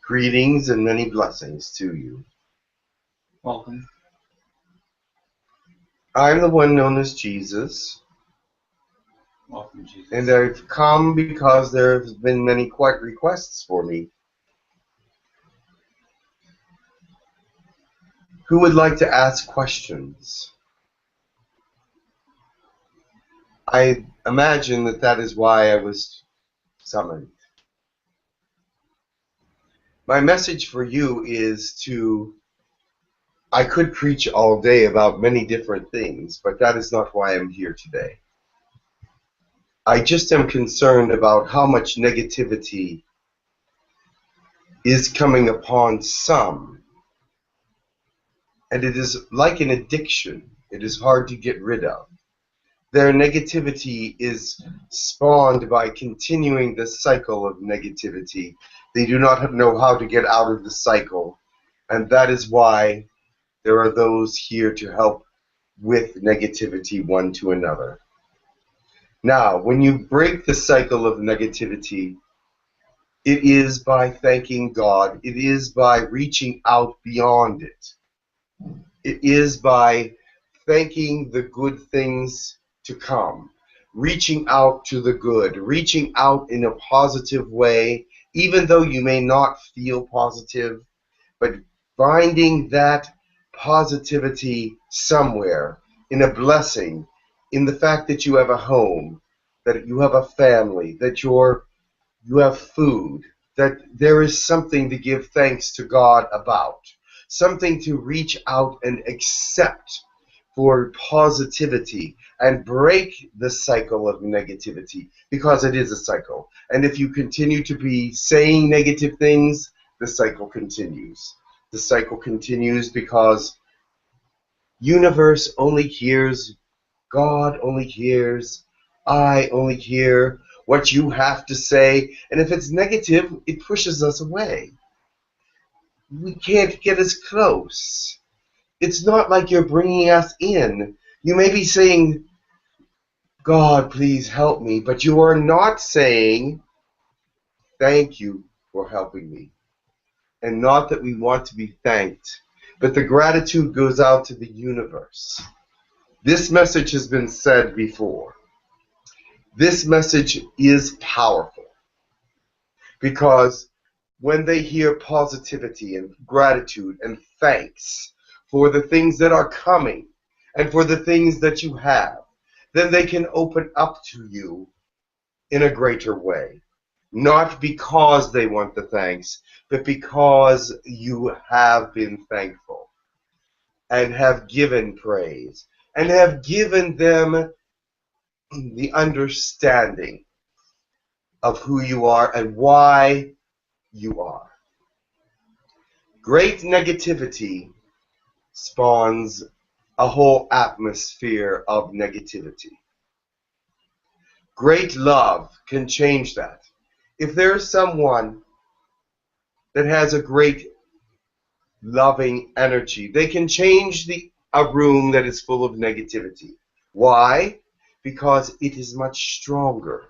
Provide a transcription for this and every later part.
Greetings and many blessings to you. Welcome. I'm the one known as Jesus. Welcome, Jesus. And I've come because there have been many requests for me. Who would like to ask questions? I imagine that that is why I was summoned. My message for you is I could preach all day about many different things, but that is not why I'm here today. I just am concerned about how much negativity is coming upon some. And it is like an addiction. It is hard to get rid of. Their negativity is spawned by continuing the cycle of negativity. They do not know how to get out of the cycle. And that is why there are those here to help with negativity one to another. Now, when you break the cycle of negativity, it is by thanking God. It is by reaching out beyond it. It is by thanking the good things to come, reaching out to the good, reaching out in a positive way, even though you may not feel positive, but finding that positivity somewhere, in a blessing, in the fact that you have a home, that you have a family, that you have food, that there is something to give thanks to God about, something to reach out and accept for positivity and break the cycle of negativity, because it is a cycle. And if you continue to be saying negative things, the cycle continues. The cycle continues because universe only hears, God only hears, I only hear what you have to say. And if it's negative, it pushes us away. We can't get as close. It's not like you're bringing us in. You may be saying, God, please help me, but you are not saying, thank you for helping me. And not that we want to be thanked, but the gratitude goes out to the universe. This message has been said before. This message is powerful because when they hear positivity and gratitude and thanks for the things that are coming and for the things that you have, then they can open up to you in a greater way. Not because they want the thanks, but because you have been thankful and have given praise and have given them the understanding of who you are and why you are. Great negativity spawns a whole atmosphere of negativity. Great love can change that. If there is someone that has a great loving energy, they can change a room that is full of negativity. Why? Because it is much stronger.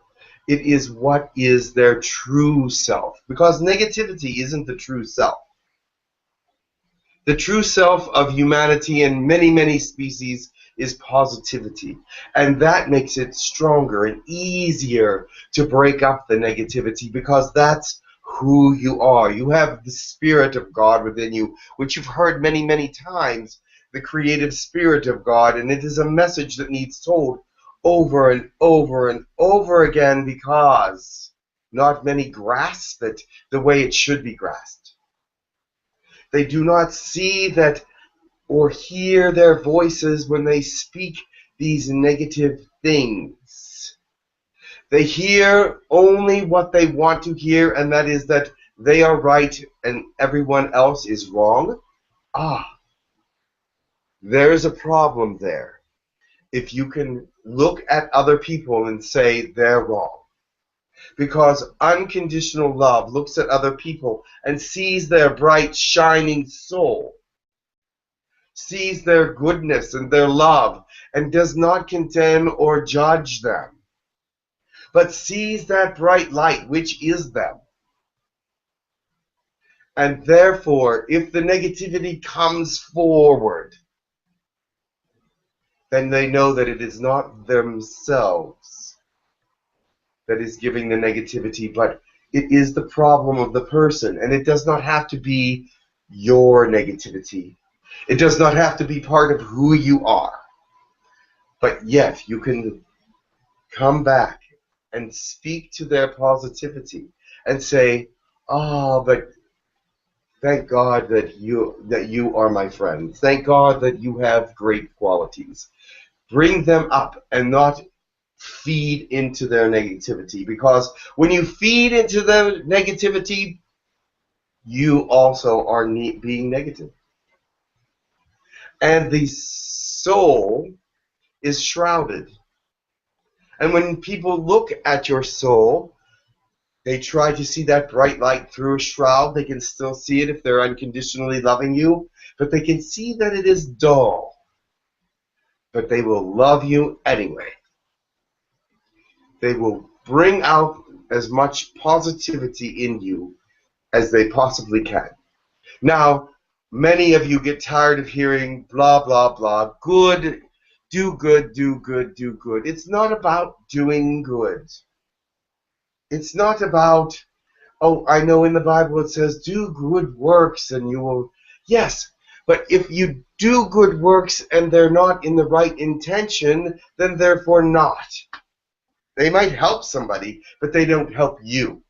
It is what is their true self. Because negativity isn't the true self. The true self of humanity and many, many species is positivity. And that makes it stronger and easier to break up the negativity, because that's who you are. You have the Spirit of God within you, which you've heard many, many times, the creative Spirit of God. And it is a message that needs told over and over and over again, because not many grasp it the way it should be grasped. They do not see that or hear their voices when they speak these negative things. They hear only what they want to hear, and that is that they are right and everyone else is wrong. There is a problem there. If you can look at other people and say they're wrong. Because unconditional love looks at other people and sees their bright, shining soul, sees their goodness and their love, and does not condemn or judge them, but sees that bright light which is them, And therefore, if the negativity comes forward, then they know that it is not themselves that is giving the negativity, but it is the problem of the person. And it does not have to be your negativity. It does not have to be part of who you are. But yet, you can come back and speak to their positivity and say, "Oh, but thank God that you are my friend. Thank God that you have great qualities." Bring them up and not feed into their negativity, because when you feed into their negativity, you also are being negative. And the soul is shrouded. And when people look at your soul, they try to see that bright light through a shroud. They can still see it if they're unconditionally loving you, but they can see that it is dull. But they will love you anyway. They will bring out as much positivity in you as they possibly can. Now, many of you get tired of hearing blah, blah, blah, good, do good, do good, do good. It's not about doing good. It's not about, oh, I know in the Bible it says, do good works and you will, yes, but if you do good works and they're not in the right intention, then therefore not. They might help somebody, but they don't help you,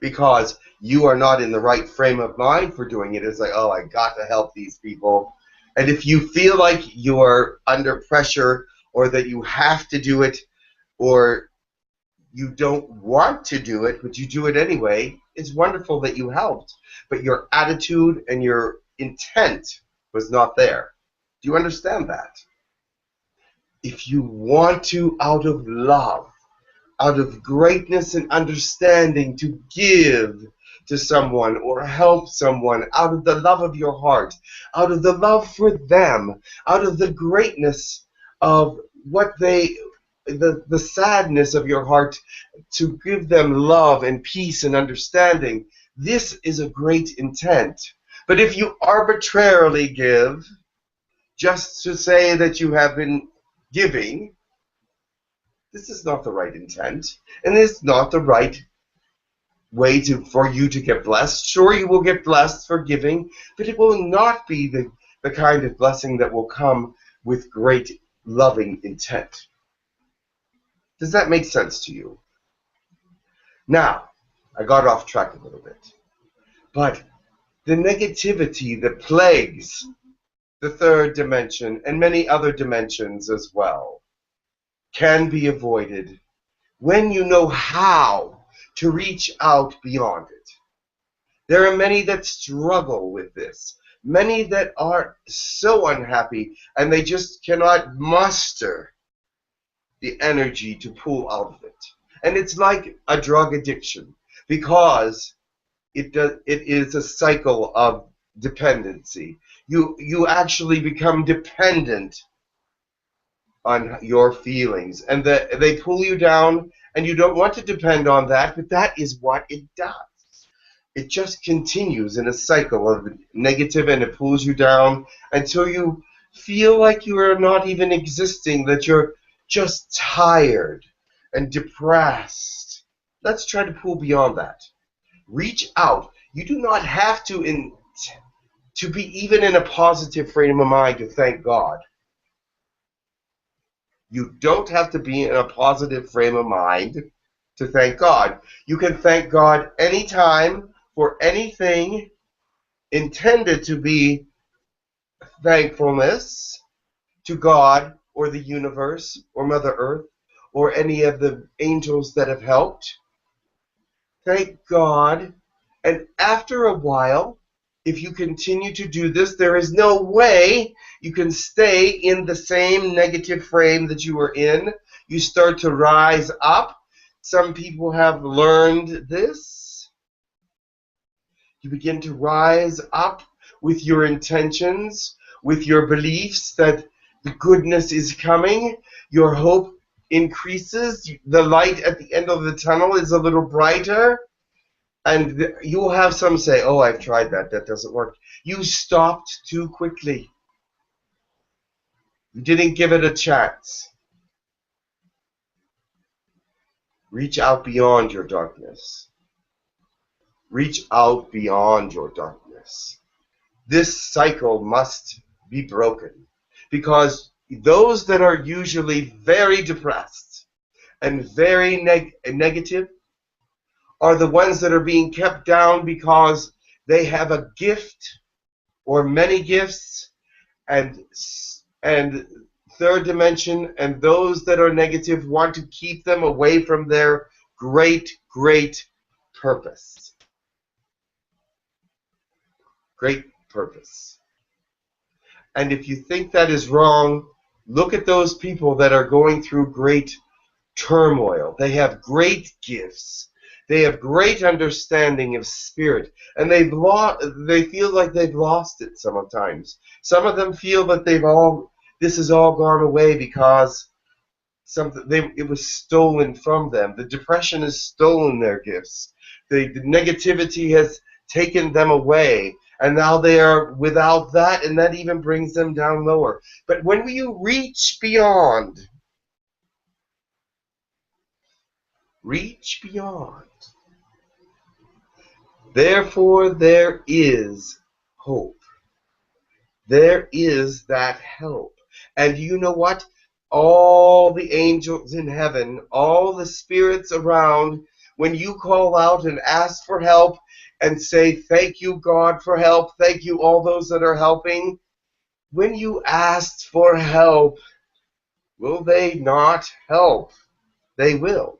because you are not in the right frame of mind for doing it. It's like, oh, I got to help these people. And if you feel like you're under pressure, or that you have to do it, or you don't want to do it, but you do it anyway, it's wonderful that you helped. But your attitude and your intent was not there. Do you understand that? If you want to, out of love, out of greatness and understanding, to give to someone or help someone, out of the love of your heart, out of the love for them, out of the greatness of what they, the sadness of your heart, to give them love and peace and understanding, this is a great intent. But if you arbitrarily give, just to say that you have been giving, this is not the right intent, and it's not the right way for you to get blessed. Sure, you will get blessed for giving, but it will not be the kind of blessing that will come with great loving intent. Does that make sense to you? Now, I got off track a little bit, but the negativity that plagues the third dimension and many other dimensions as well can be avoided when you know how to reach out beyond it. There are many that struggle with this, many that are so unhappy and they just cannot muster the energy to pull out of it. And it's like a drug addiction, because it is a cycle of dependency. You actually become dependent on your feelings, and they pull you down, and you don't want to depend on that, but that is what it does. It just continues in a cycle of negative, and it pulls you down until you feel like you are not even existing, that you're just tired and depressed. Let's try to pull beyond that. Reach out. You do not have to be even in a positive frame of mind to thank God. You don't have to be in a positive frame of mind to thank God. You can thank God anytime for anything intended to be thankfulness to God or the universe or Mother Earth or any of the angels that have helped. Thank God. And after a while, if you continue to do this, there is no way you can stay in the same negative frame that you were in. You start to rise up. Some people have learned this. You begin to rise up with your intentions, with your beliefs that the goodness is coming. Your hope increases. The light at the end of the tunnel is a little brighter. And you will have some say, oh, I've tried that. That doesn't work. You stopped too quickly. You didn't give it a chance. Reach out beyond your darkness. Reach out beyond your darkness. This cycle must be broken, because those that are usually very depressed and very negative are the ones that are being kept down because they have a gift or many gifts and third dimension, and those that are negative want to keep them away from their great purpose. Great purpose. And if you think that is wrong, look at those people that are going through great turmoil. They have great gifts. They have great understanding of spirit, and they feel like they've lost it sometimes. Some of them feel that this has all gone away because it was stolen from them. The depression has stolen their gifts. The negativity has taken them away, and now they are without that, and that even brings them down lower. But when you reach beyond, therefore there is hope. There is that help. And you know what? All the angels in heaven, all the spirits around, when you call out and ask for help and say, thank you, God, for help, thank you, all those that are helping, when you asked for help, will they not help? They will.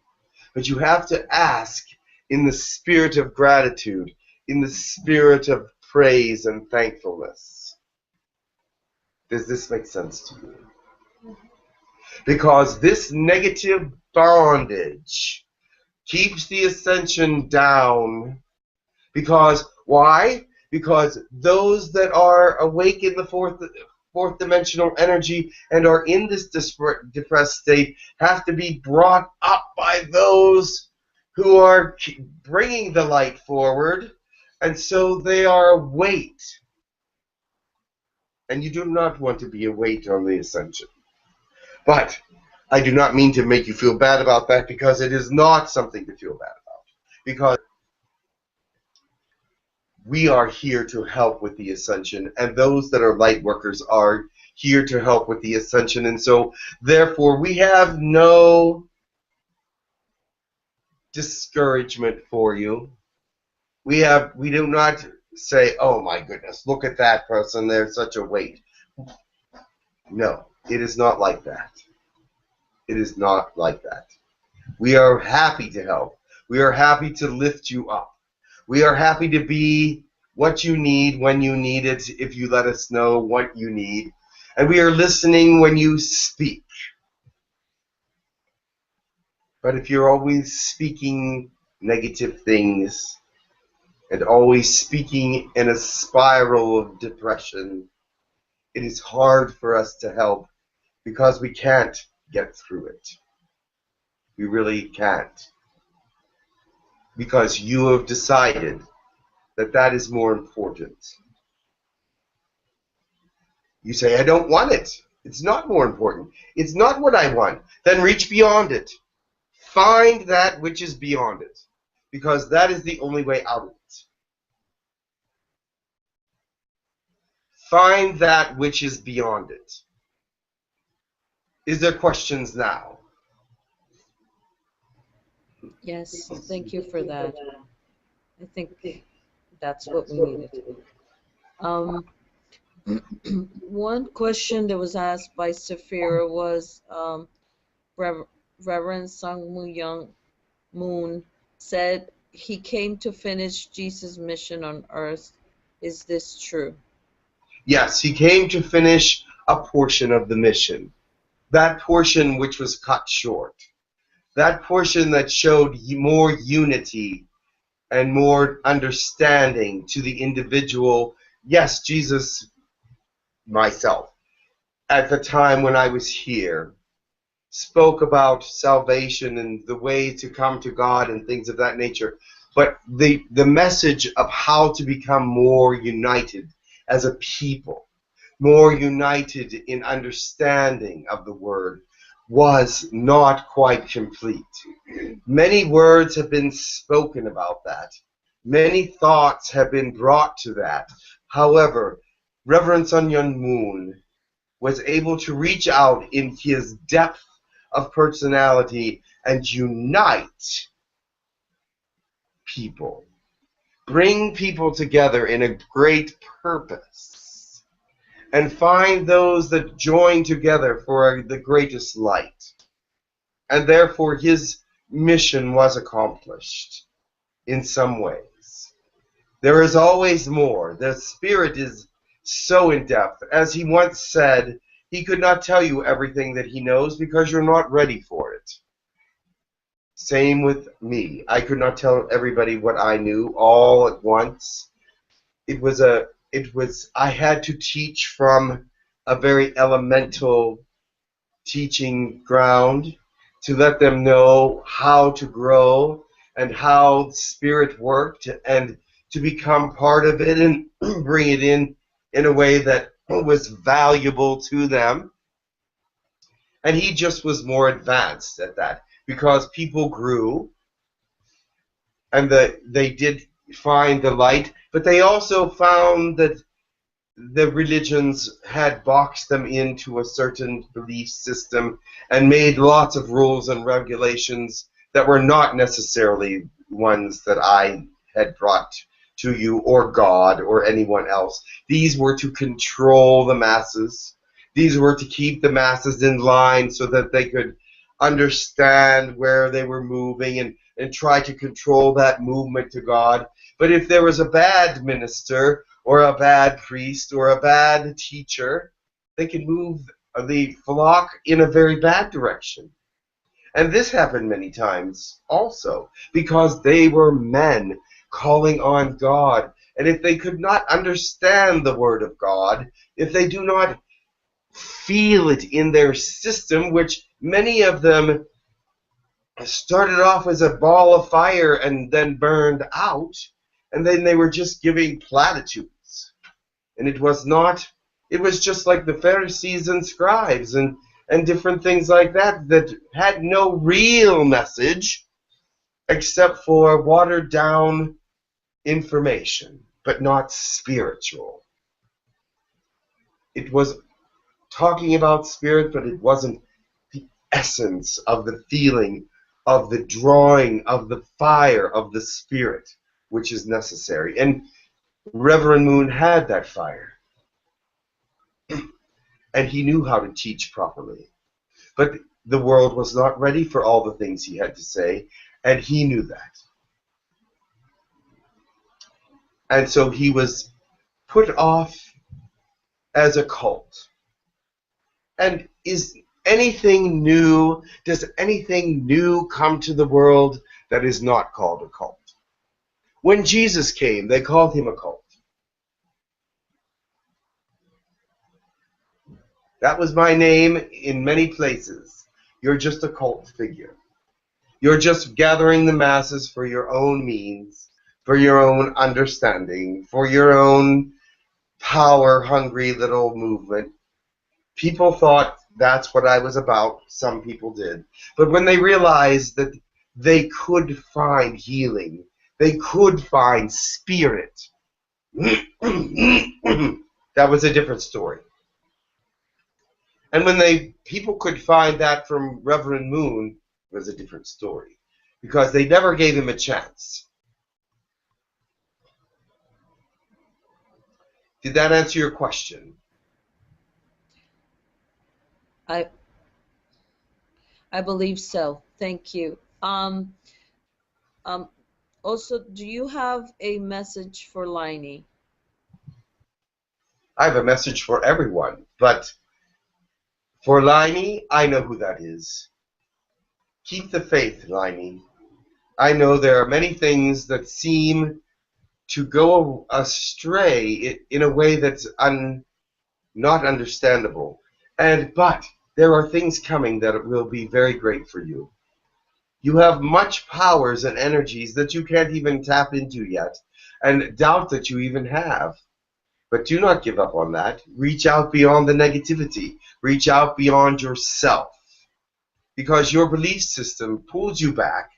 But you have to ask in the spirit of gratitude, in the spirit of praise and thankfulness. Does this make sense to you? Because this negative bondage keeps the ascension down. Because, why? Because those that are awake in the fourth dimensional energy and are in this depressed state have to be brought up by those who are bringing the light forward, and so they are a weight. And you do not want to be a weight on the ascension. But I do not mean to make you feel bad about that, because it is not something to feel bad about. Because we are here to help with the ascension, and those that are light workers are here to help with the ascension, and so therefore we have no discouragement for you. We do not say, oh my goodness, look at that person, they're such a weight. No, it is not like that. It is not like that. We are happy to help. We are happy to lift you up. We are happy to be what you need when you need it, if you let us know what you need. And we are listening when you speak. But if you're always speaking negative things and always speaking in a spiral of depression, it is hard for us to help, because we can't get through it. We really can't. Because you have decided that that is more important. You say, I don't want it. It's not more important. It's not what I want. Then reach beyond it. Find that which is beyond it, because that is the only way out of it. Find that which is beyond it. Is there questions now? Yes, thank you for that. I think that's what we needed. One question that was asked by Saphira was, Reverend Sung Moo Young Moon said he came to finish Jesus' mission on earth. Is this true? Yes, he came to finish a portion of the mission. That portion which was cut short. That portion that showed more unity and more understanding to the individual. Yes, Jesus, myself, at the time when I was here, spoke about salvation and the way to come to God and things of that nature. but the message of how to become more united as a people, more united in understanding of the word, was not quite complete. Many words have been spoken about that. Many thoughts have been brought to that. However, Reverend Sun Myung Moon was able to reach out in his depth of personality and unite people, bring people together in a great purpose, and find those that join together for the greatest light. And therefore his mission was accomplished in some ways. There is always more. The Spirit is so in depth. As he once said, he could not tell you everything that he knows because you're not ready for it. Same with me. I could not tell everybody what I knew all at once. I had to teach from a very elemental teaching ground to let them know how to grow and how the Spirit worked, and to become part of it and bring it in a way that was valuable to them. And he just was more advanced at that because people grew and they did find the light, but they also found that the religions had boxed them into a certain belief system and made lots of rules and regulations that were not necessarily ones that I had brought to you, or God, or anyone else. These were to control the masses. These were to keep the masses in line so that they could understand where they were moving and try to control that movement to God. But if there was a bad minister or a bad priest or a bad teacher, they could move the flock in a very bad direction. And this happened many times also because they were men calling on God. And if they could not understand the Word of God, if they do not feel it in their system, which many of them started off as a ball of fire and then burned out, and then they were just giving platitudes. And it was just like the Pharisees and scribes and different things like that had no real message except for watered down information, but not spiritual. It was talking about spirit, but it wasn't the essence of the feeling, of the drawing, of the fire of the Spirit, which is necessary. And Reverend Moon had that fire. And he knew how to teach properly. But the world was not ready for all the things he had to say, and he knew that. And so he was put off as a cult. And is anything new, does anything new come to the world that is not called a cult? When Jesus came, they called him a cult. That was my name in many places. You're just a cult figure. You're just gathering the masses for your own means, for your own understanding, for your own power-hungry little movement. People thought that's what I was about. Some people did. But when they realized that they could find healing, they could find spirit, that was a different story. And when people could find that from Reverend Moon, it was a different story. Because they never gave him a chance. Did that answer your question? I believe so. Thank you. Also, do you have a message for Liney? I have a message for everyone, but for Liney, I know who that is. Keep the faith, Liney. I know there are many things that seem to go astray in a way that's not understandable. But there are things coming that will be very great for you. You have much powers and energies that you can't even tap into yet, and doubt that you even have. But do not give up on that. Reach out beyond the negativity. Reach out beyond yourself. Because your belief system pulls you back,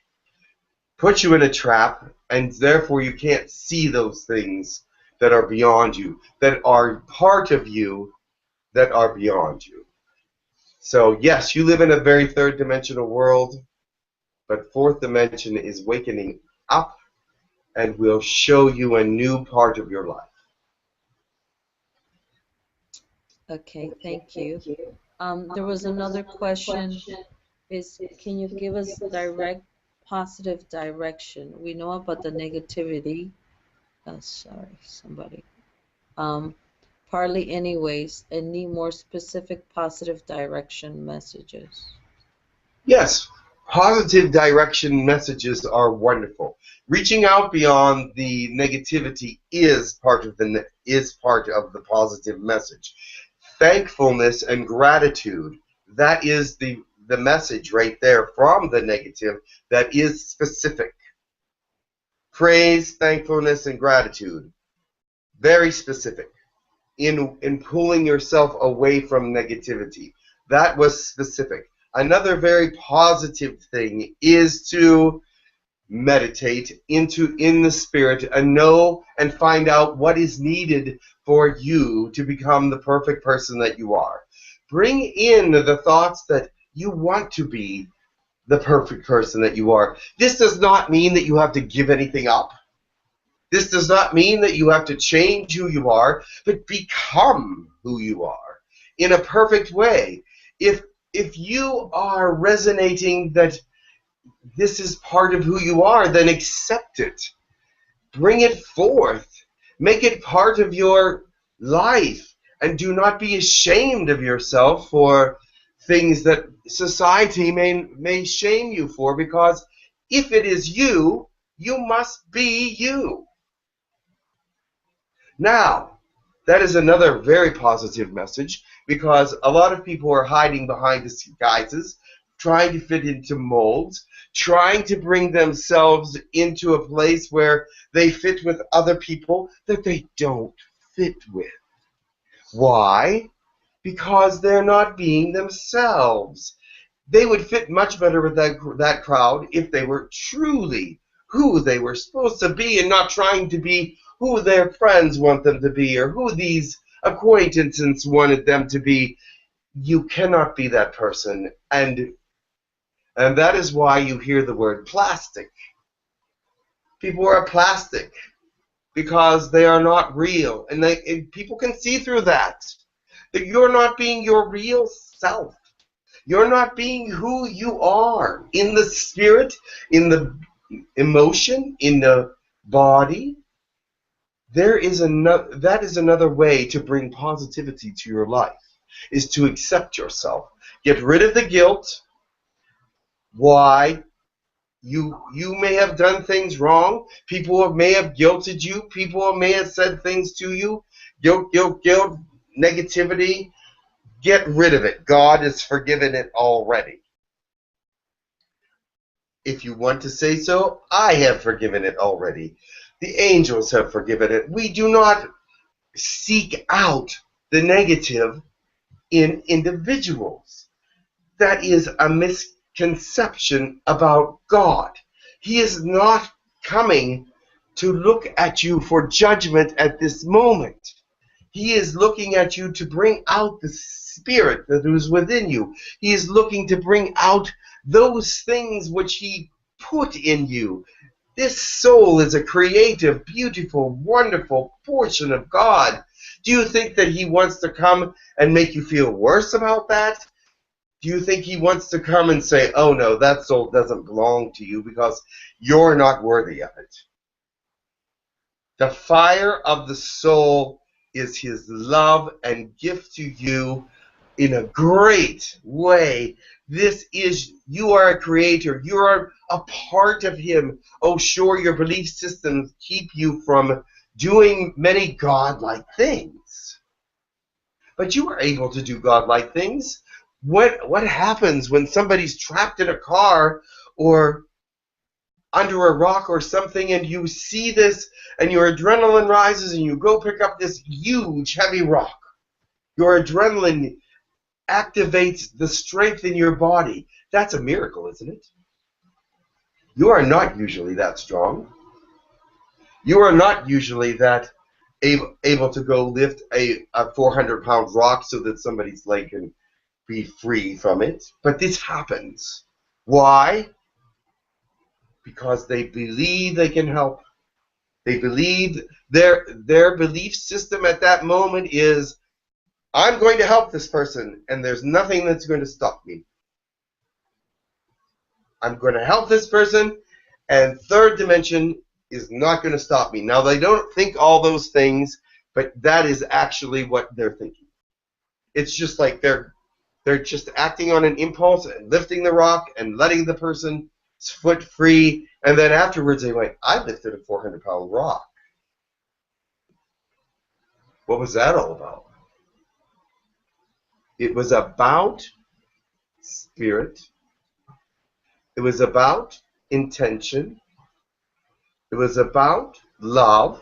puts you in a trap, and therefore you can't see those things that are beyond you, that are part of you, that are beyond you. So yes, you live in a very third dimensional world, but fourth dimension is wakening up and will show you a new part of your life. Okay, thank you. There was another question. Can you give us direct positive direction? We know about the negativity. Oh, sorry, somebody. Partly anyways, and need more specific positive direction messages. Yes, positive direction messages are wonderful. Reaching out beyond the negativity is part of the positive message. Thankfulness and gratitude, that is the message right there from the negative that is specific. Praise, thankfulness, and gratitude, very specific in pulling yourself away from negativity. That was specific. Another very positive thing is to meditate in the spirit and know and find out what is needed for you to become the perfect person that you are. Bring in the thoughts that you want to be the perfect person that you are. This does not mean that you have to give anything up. This does not mean that you have to change who you are, but become who you are in a perfect way. If you are resonating that this is part of who you are, then accept it. Bring it forth. Make it part of your life. And do not be ashamed of yourself for things that society may shame you for, because if it is you, you must be you. Now, that is another very positive message, because a lot of people are hiding behind disguises, trying to fit into molds, trying to bring themselves into a place where they fit with other people that they don't fit with. Why? Because they're not being themselves. They would fit much better with that crowd if they were truly who they were supposed to be, and not trying to be who their friends want them to be or who these acquaintances wanted them to be. You cannot be that person, and that is why you hear the word plastic. People are plastic because they are not real, and people can see through that you're not being your real self. You're not being who you are in the spirit, in the emotion, in the body. That is another way to bring positivity to your life, is to accept yourself. Get rid of the guilt. Why? You may have done things wrong. People may have guilted you. People may have said things to you. Guilt, negativity. Get rid of it. God has forgiven it already. If you want to say so, I have forgiven it already. The angels have forgiven it. We do not seek out the negative in individuals. That is a misconception about God. He is not coming to look at you for judgment at this moment. He is looking at you to bring out the spirit that is within you. He is looking to bring out those things which He put in you. This soul is a creative, beautiful, wonderful portion of God. Do you think that He wants to come and make you feel worse about that? Do you think He wants to come and say, oh no, that soul doesn't belong to you because you're not worthy of it? The fire of the soul is His love and gift to you in a great way. You are a creator. You are a part of Him. Oh, sure, your belief systems keep you from doing many godlike things. But you are able to do godlike things. What happens when somebody's trapped in a car or under a rock or something, and you see this, and your adrenaline rises, and you go pick up this huge, heavy rock. Your adrenaline activates the strength in your body. That's a miracle, isn't it? You are not usually that strong. You are not usually that able to go lift a 400-pound rock so that somebody's leg can be free from it. But this happens. Why? Because they believe they can help. They believe their belief system at that moment is, I'm going to help this person, and there's nothing that's going to stop me. I'm going to help this person, and third dimension is not going to stop me. Now, they don't think all those things, but that is actually what they're thinking. It's just like they're just acting on an impulse and lifting the rock and letting the person's foot free, and then afterwards they went, I lifted a 400-pound rock. What was that all about? It was about spirit. It was about intention. It was about love.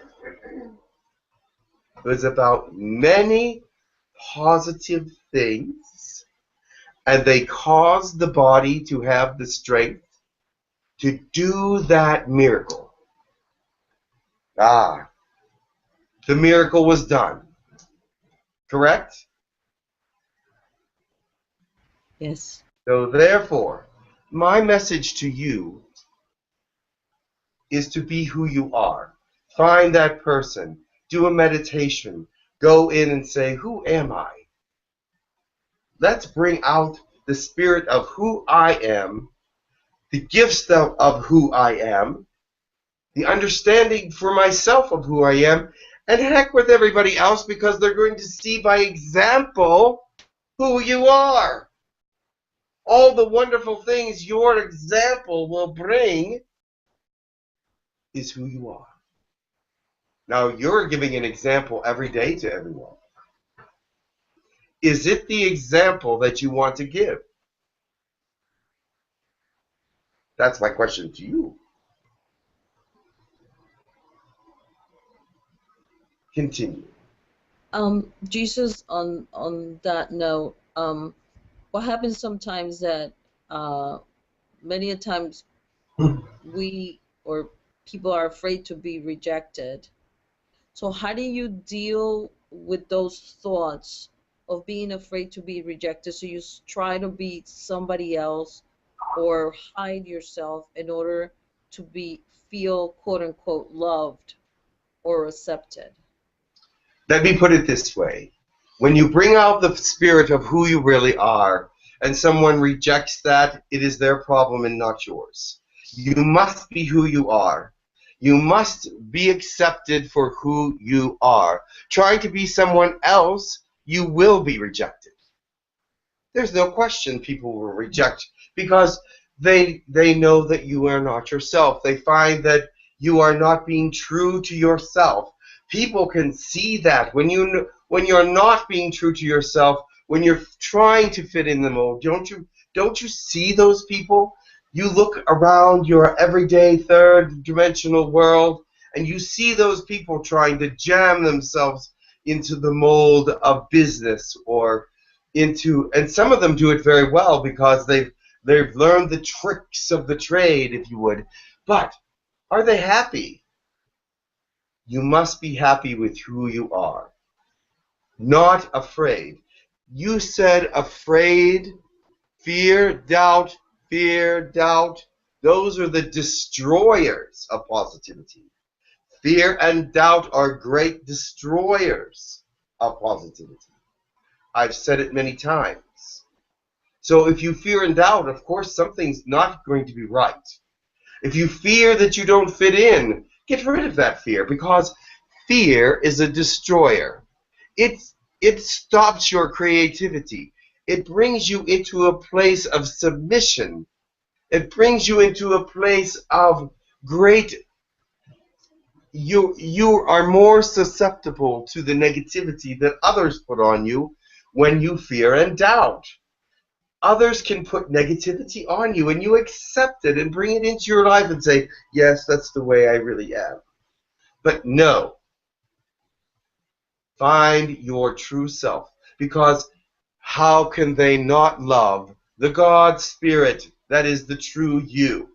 It was about many positive things, and they caused the body to have the strength to do that miracle. The miracle was done. Correct? Yes. So therefore, my message to you is to be who you are. Find that person. Do a meditation. Go in and say, who am I? Let's bring out the spirit of who I am, the gifts of who I am, the understanding for myself of who I am, and heck with everybody else, because they're going to see by example who you are. All the wonderful things your example will bring is who you are. Now, you're giving an example every day to everyone. Is it the example that you want to give? That's my question to you. Continue. Jesus, on that note, what happens sometimes that many a times we or people are afraid to be rejected. So how do you deal with those thoughts of being afraid to be rejected? So you try to be somebody else or hide yourself in order to feel quote unquote loved or accepted. Let me put it this way. When you bring out the spirit of who you really are and someone rejects that, it is their problem and not yours. You must be who you are. You must be accepted for who you are. Trying to be someone else, you will be rejected. There's no question people will reject because they know that you are not yourself. They find that you are not being true to yourself. People can see that when you're not being true to yourself, when you're trying to fit in the mold. Don't you see those people? You look around your everyday third-dimensional world, and you see those people trying to jam themselves into the mold of business or into, and some of them do it very well because they've learned the tricks of the trade, if you would. But are they happy? You must be happy with who you are. Not afraid. You said afraid, fear, doubt, those are the destroyers of positivity. Fear and doubt are great destroyers of positivity. I've said it many times. So if you fear and doubt, of course something's not going to be right. If you fear that you don't fit in, get rid of that fear, because fear is a destroyer. It stops your creativity. It brings you into a place of submission. It brings you into a place of great. You are more susceptible to the negativity that others put on you when you fear and doubt. others can put negativity on you, and you accept it and bring it into your life and say, yes, that's the way I really am. But no. Find your true self. Because how can they not love the God Spirit that is the true you?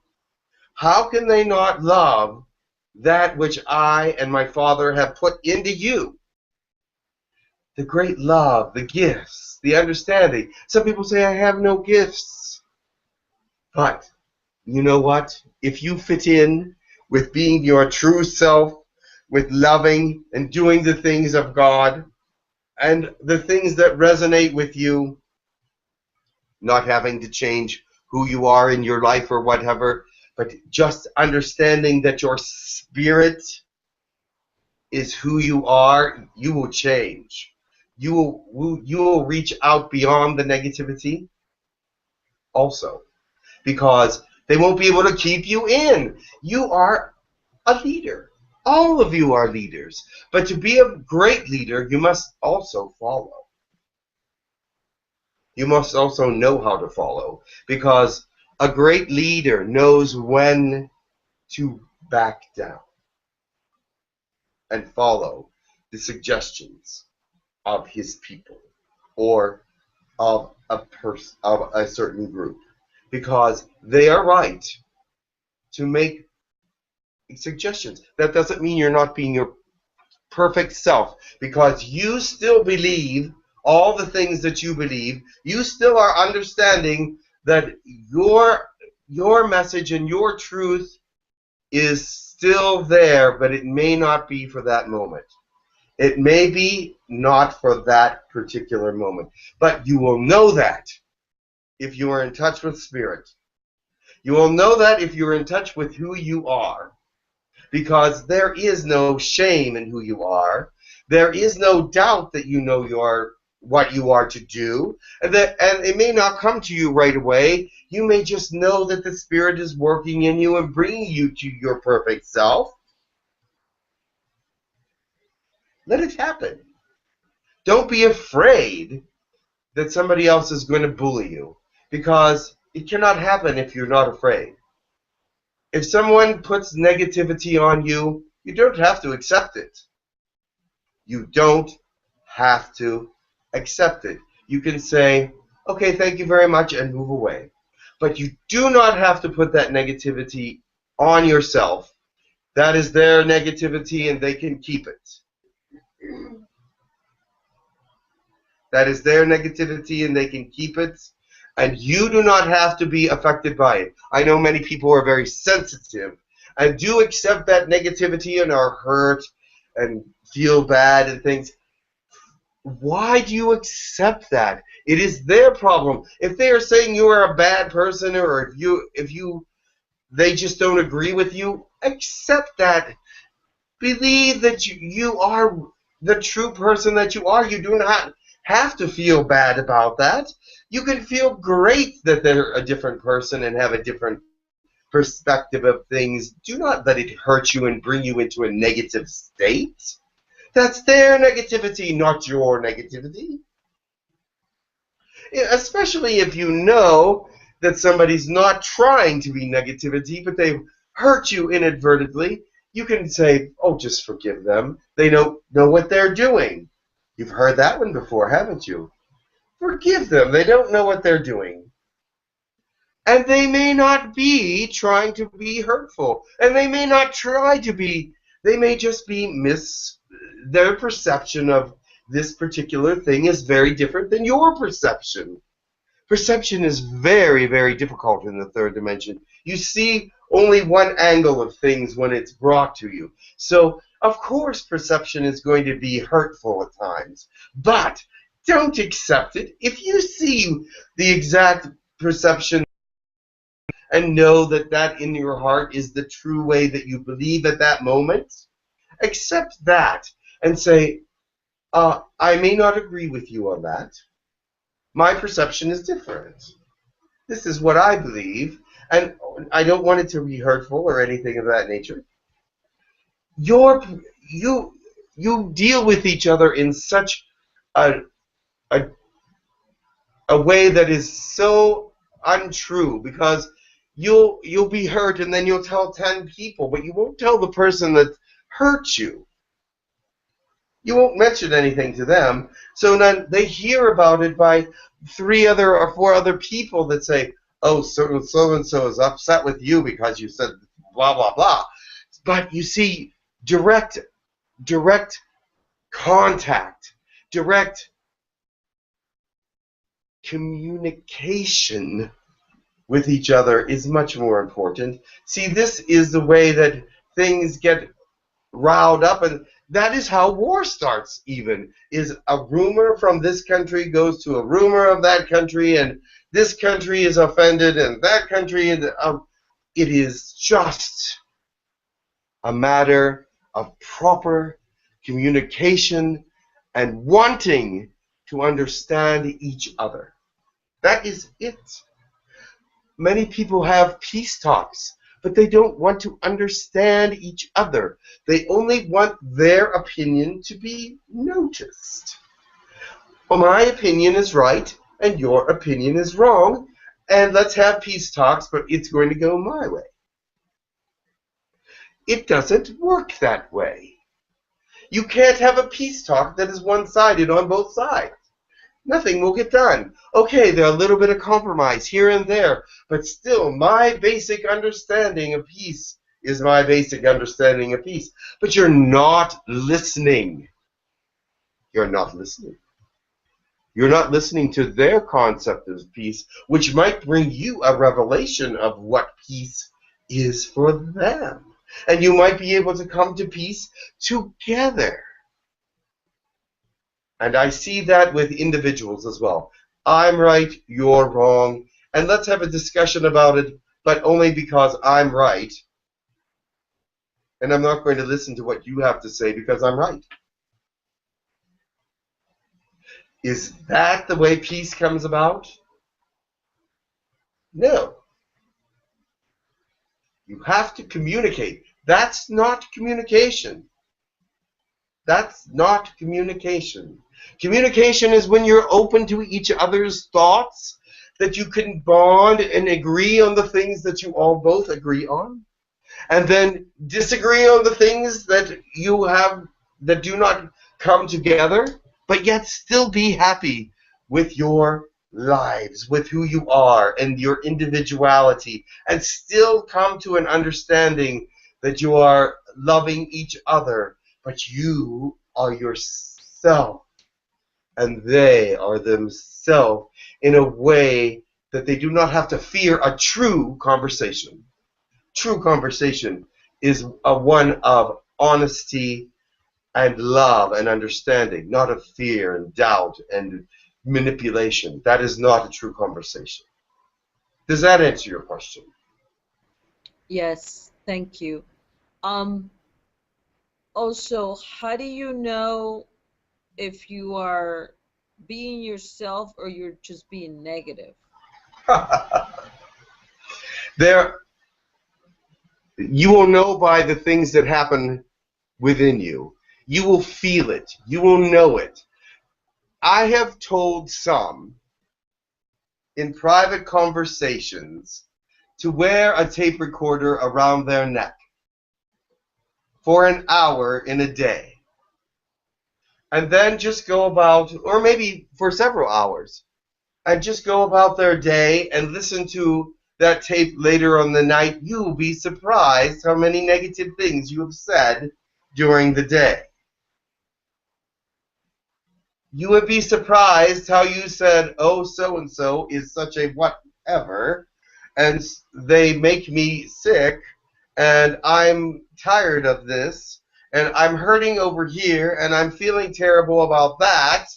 How can they not love that which I and my Father have put into you? The great love, the gifts, the understanding. Some people say, I have no gifts. But you know what? If you fit in with being your true self, with loving and doing the things of God, and the things that resonate with you, not having to change who you are in your life or whatever, but just understanding that your spirit is who you are, you will change. You will reach out beyond the negativity also, because they won't be able to keep you in. You are a leader. All of you are leaders. But to be a great leader, you must also follow. You must also know how to follow, because a great leader knows when to back down and follow the suggestions of his people or of a certain group, because they are right to make suggestions. That doesn't mean you're not being your perfect self, because you still believe all the things that you believe. You still are understanding that your message and your truth is still there, but it may not be for that moment. It may be not for that particular moment, but you will know that if you are in touch with Spirit. You will know that if you're in touch with who you are, because there is no shame in who you are. There is no doubt that you know what you are to do, and it may not come to you right away. You may just know that the Spirit is working in you and bringing you to your perfect self. Let it happen. Don't be afraid that somebody else is going to bully you, because it cannot happen if you're not afraid. If someone puts negativity on you, you don't have to accept it. You don't have to accept it. You can say, okay, thank you very much, and move away. But you do not have to put that negativity on yourself. That is their negativity, and they can keep it. That is their negativity, and they can keep it. And you do not have to be affected by it. I know many people are very sensitive and do accept that negativity and are hurt and feel bad and things. Why do you accept that? It is their problem. If they are saying you are a bad person, or if they just don't agree with you, accept that. Believe that you are the true person that you are. You do not have to feel bad about that. You can feel great that they're a different person and have a different perspective of things. Do not let it hurt you and bring you into a negative state. That's their negativity, not your negativity. Especially if you know that somebody's not trying to be negativity, but they've hurt you inadvertently. You can say, oh, just forgive them. They don't know what they're doing. You've heard that one before, haven't you? Forgive them. They don't know what they're doing. And they may not be trying to be hurtful. And they may not try to be. They may just be their perception of this particular thing is very different than your perception. Perception is very, very difficult in the third dimension. You see only one angle of things when it's brought to you. So, of course, perception is going to be hurtful at times. But don't accept it. If you see the exact perception and know that that in your heart is the true way that you believe at that moment, accept that and say, I may not agree with you on that. My perception is different. This is what I believe, and I don't want it to be hurtful or anything of that nature. You deal with each other in such a a way that is so untrue, because you'll be hurt and then you'll tell 10 people, but you won't tell the person that hurt you. You won't mention anything to them. So then they hear about it by 3 other or 4 other people that say, oh, so-and-so is upset with you because you said blah, blah, blah. But you see, direct contact, direct communication with each other is much more important. See, this is the way that things get riled up, and that is how war starts. Even is a rumor from this country goes to a rumor of that country, and this country is offended, and that country, and it is just a matter of proper communication and wanting to understand each other. That is it. Many people have peace talks, but they don't want to understand each other. They only want their opinion to be noticed. Well, my opinion is right, and your opinion is wrong, and let's have peace talks, but it's going to go my way. It doesn't work that way. You can't have a peace talk that is one-sided on both sides. Nothing will get done. Okay, there's a little bit of compromise here and there, but still my basic understanding of peace is my basic understanding of peace. But you're not listening. You're not listening. You're not listening to their concept of peace, which might bring you a revelation of what peace is for them. And you might be able to come to peace together. And I see that with individuals as well. I'm right, you're wrong, and let's have a discussion about it, but only because I'm right. And I'm not going to listen to what you have to say because I'm right. Is that the way peace comes about? No. You have to communicate. That's not communication. That's not communication. Communication is when you're open to each other's thoughts, that you can bond and agree on the things that you all both agree on, and then disagree on the things that you have that do not come together, but yet still be happy with your lives, with who you are and your individuality, and still come to an understanding that you are loving each other, but you are yourself and they are themselves, in a way that they do not have to fear a true conversation. True conversation is a one of honesty and love and understanding, not of fear and doubt and manipulation. That is not a true conversation. Does that answer your question? Yes, thank you. Also, how do you know if you are being yourself or you're just being negative? You will know by the things that happen within you. You will feel it. You will know it. I have told some in private conversations to wear a tape recorder around their neck for an hour in a day, and then just go about, or maybe for several hours, and just go about their day and listen to that tape later on the night. You will be surprised how many negative things you have said during the day. You would be surprised how you said, oh, so-and-so is such a whatever, and they make me sick, and I'm tired of this, and I'm hurting over here, and I'm feeling terrible about that.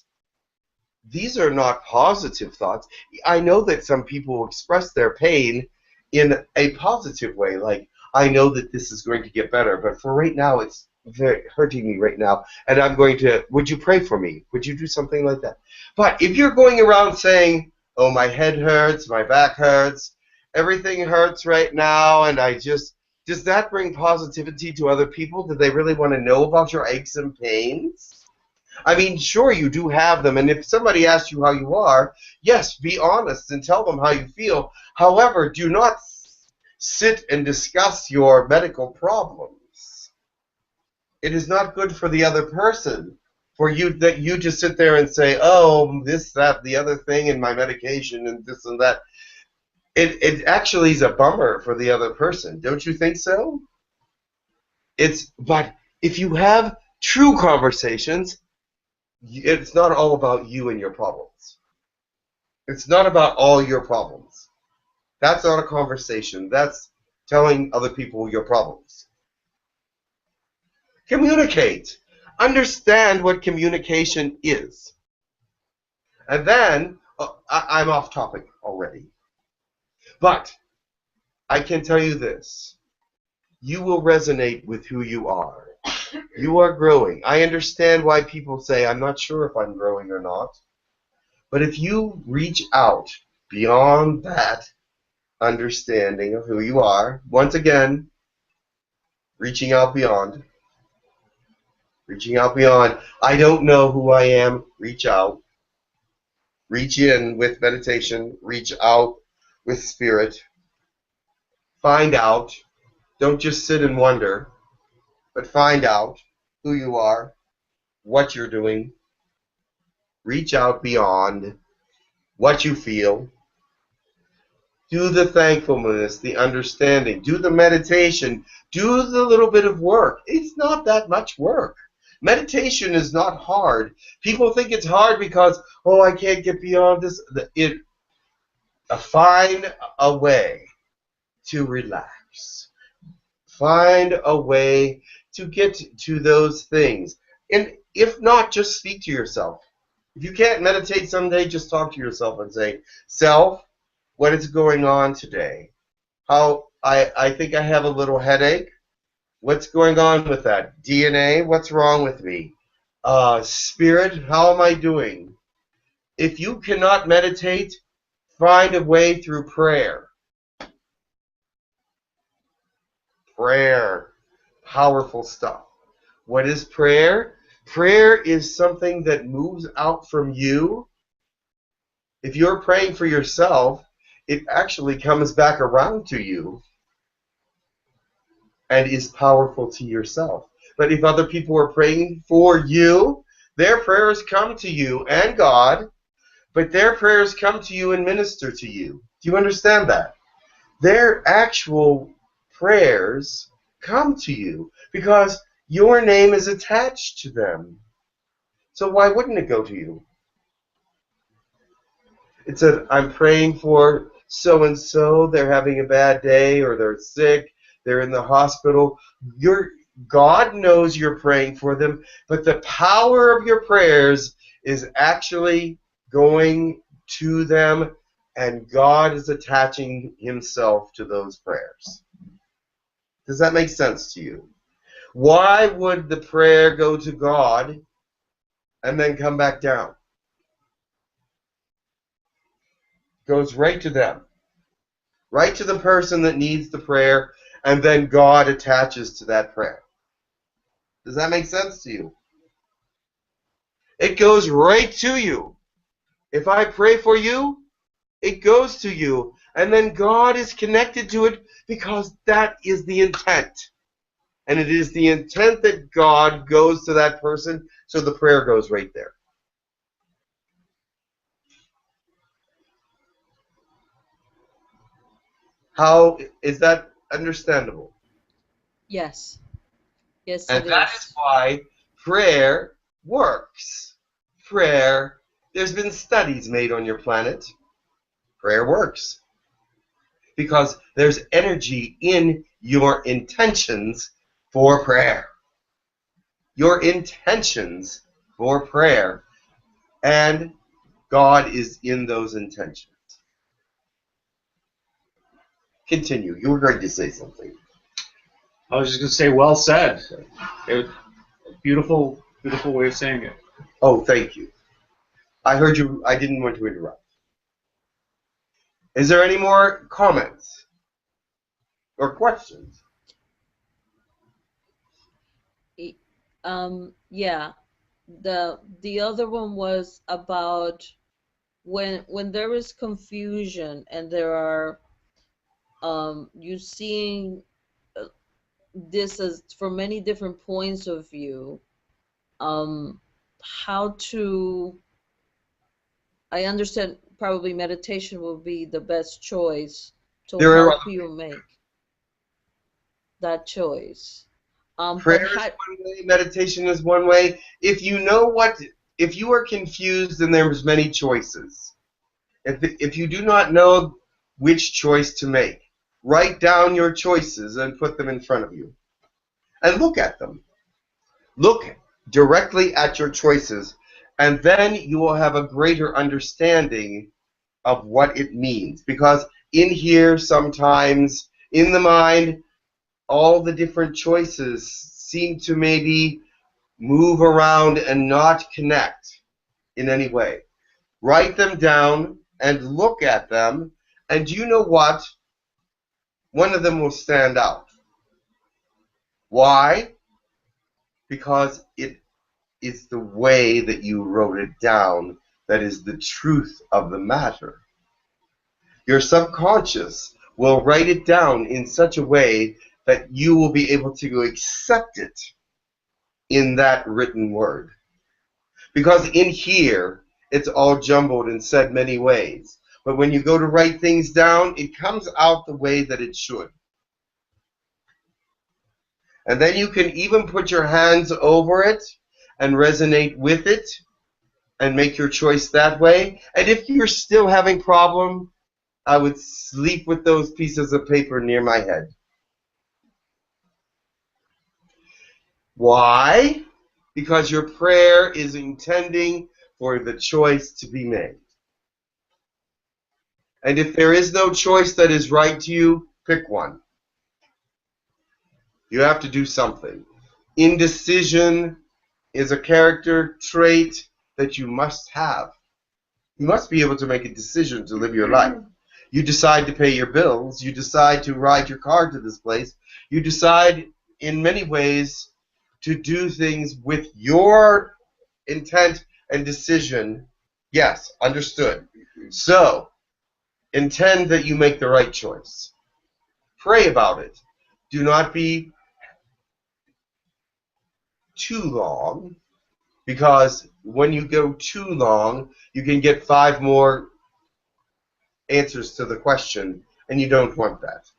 These are not positive thoughts. I know that some people express their pain in a positive way, like, I know that this is going to get better, but for right now, it's very hurting me right now, and I'm going to, would you pray for me? Would you do something like that? But if you're going around saying, oh, my head hurts, my back hurts, everything hurts right now, and does that bring positivity to other people? Do they really want to know about your aches and pains? I mean, sure, you do have them, and if somebody asks you how you are, yes, be honest and tell them how you feel. However, do not sit and discuss your medical problems. It is not good for the other person for you that you just sit there and say, oh, this, that, the other thing, and my medication, and this and that. It actually is a bummer for the other person. Don't you think so? But if you have true conversations, it's not all about you and your problems. It's not about all your problems. That's not a conversation. That's telling other people your problems. Communicate. Understand what communication is. And then, I'm off topic already. But I can tell you this. You will resonate with who you are. You are growing. I understand why people say, I'm not sure if I'm growing or not. But if you reach out beyond that understanding of who you are, once again, reaching out beyond. Reaching out beyond. I don't know who I am. Reach out. Reach in with meditation. Reach out with spirit. Find out. Don't just sit and wonder, but find out who you are, what you're doing. Reach out beyond what you feel. Do the thankfulness, the understanding. Do the meditation. Do the little bit of work. It's not that much work. Meditation is not hard. People think it's hard because, oh, I can't get beyond this. Find a way to relax. Find a way to get to those things. And if not, just speak to yourself. If you can't meditate someday, just talk to yourself and say, self, what is going on today? I think I have a little headache. What's going on with that? DNA, what's wrong with me? Spirit, how am I doing? If you cannot meditate, find a way through prayer. Prayer. Powerful stuff. What is prayer? Prayer is something that moves out from you. If you're praying for yourself, it actually comes back around to you and is powerful to yourself. But if other people are praying for you, their prayers come to you and God, but their prayers come to you and minister to you. Do you understand that? Their actual prayers come to you because your name is attached to them. So why wouldn't it go to you? It said, I'm praying for so-and-so, they're having a bad day, or they're sick, they're in the hospital. God knows you're praying for them, but the power of your prayers is actually going to them, and God is attaching himself to those prayers. Does that make sense to you? Why would the prayer go to God and then come back down? Goes right to them. Right to the person that needs the prayer, and then God attaches to that prayer. Does that make sense to you? It goes right to you. If I pray for you, it goes to you. And then God is connected to it because that is the intent. And it is the intent that God goes to that person, so the prayer goes right there. How is that understandable? Yes. Yes, And it that is. is why prayer works. Prayer, there's been studies made on your planet. Prayer works. Because there's energy in your intentions for prayer. Your intentions for prayer. And God is in those intentions. Continue. You were going to say something. I was just going to say, well said. Beautiful, beautiful way of saying it. Oh, thank you. I heard you. I didn't want to interrupt. Is there any more comments or questions? Yeah. the other one was about when there is confusion and there are you seeing this as from many different points of view, how to, I understand probably meditation will be the best choice to help you make that choice. Prayer is one way, meditation is one way. If you know if you are confused and there's many choices, if you do not know which choice to make, write down your choices and put them in front of you. And look at them. Look directly at your choices, and then you will have a greater understanding of what it means. Because in here, sometimes, in the mind, all the different choices seem to maybe move around and not connect in any way. Write them down and look at them, and you know what? One of them will stand out. Why? Because it is the way that you wrote it down that is the truth of the matter. Your subconscious will write it down in such a way that you will be able to accept it in that written word. Because in here, it's all jumbled and said many ways. But when you go to write things down, it comes out the way that it should. And then you can even put your hands over it and resonate with it and make your choice that way. And if you're still having problem, I would sleep with those pieces of paper near my head. Why? Because your prayer is intending for the choice to be made. And if there is no choice that is right to you, pick one. You have to do something. Indecision is a character trait that you must have. You must be able to make a decision to live your life. You decide to pay your bills. You decide to ride your car to this place. You decide in many ways to do things with your intent and decision. Yes, understood. So, intend that you make the right choice. Pray about it. Do not be too long, because when you go too long, you can get 5 more answers to the question, and you don't want that.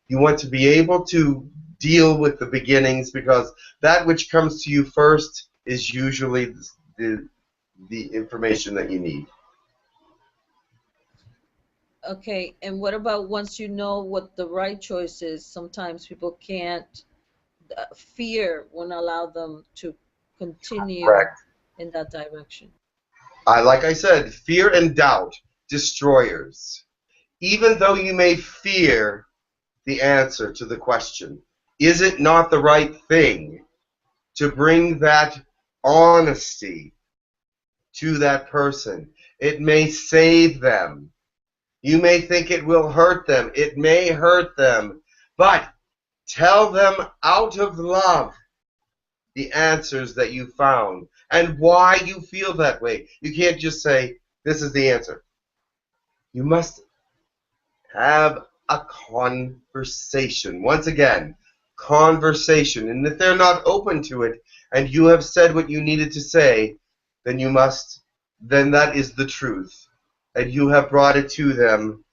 You want to be able to deal with the beginnings, because that which comes to you first is usually the information that you need. Okay, and what about once you know what the right choice is? Sometimes people can't, fear won't allow them to continue Correct. in that direction. Like I said, fear and doubt, destroyers. Even though you may fear the answer to the question, is it not the right thing to bring that honesty to that person? It may save them. You may think it will hurt them. It may hurt them. But tell them out of love the answers that you found and why you feel that way. You can't just say, this is the answer. You must have a conversation. Once again, conversation. And if they're not open to it and you have said what you needed to say, then that is the truth. And you have brought it to them,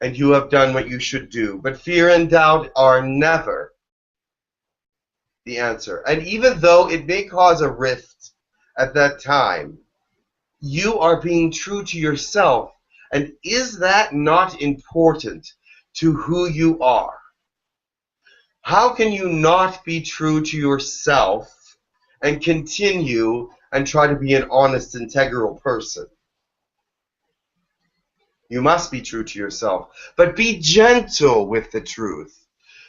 and you have done what you should do. But fear and doubt are never the answer. And even though it may cause a rift at that time, you are being true to yourself. And is that not important to who you are? How can you not be true to yourself and continue and try to be an honest, integral person? You must be true to yourself, but be gentle with the truth.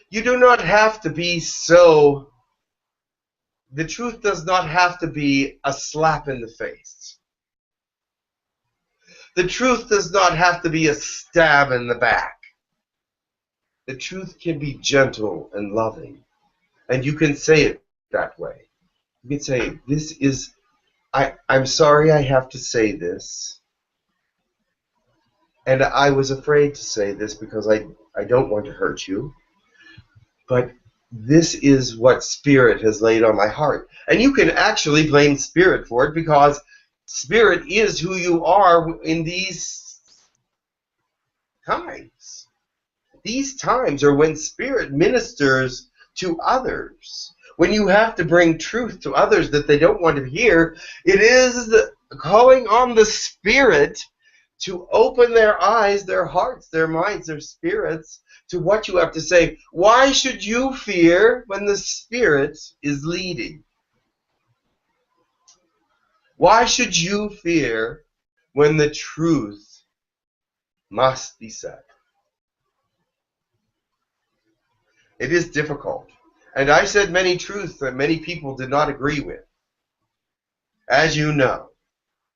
You do not have to be so... The truth does not have to be a slap in the face. The truth does not have to be a stab in the back. The truth can be gentle and loving, and you can say it that way. You can say, this is I'm sorry I have to say this, and I was afraid to say this because I don't want to hurt you, but this is what Spirit has laid on my heart. And you can actually blame Spirit for it because Spirit is who you are in these times. These times are when Spirit ministers to others. When you have to bring truth to others that they don't want to hear, it is calling on the Spirit to open their eyes, their hearts, their minds, their spirits to what you have to say. Why should you fear when the Spirit is leading? Why should you fear when the truth must be said? It is difficult. And I said many truths that many people did not agree with. As you know,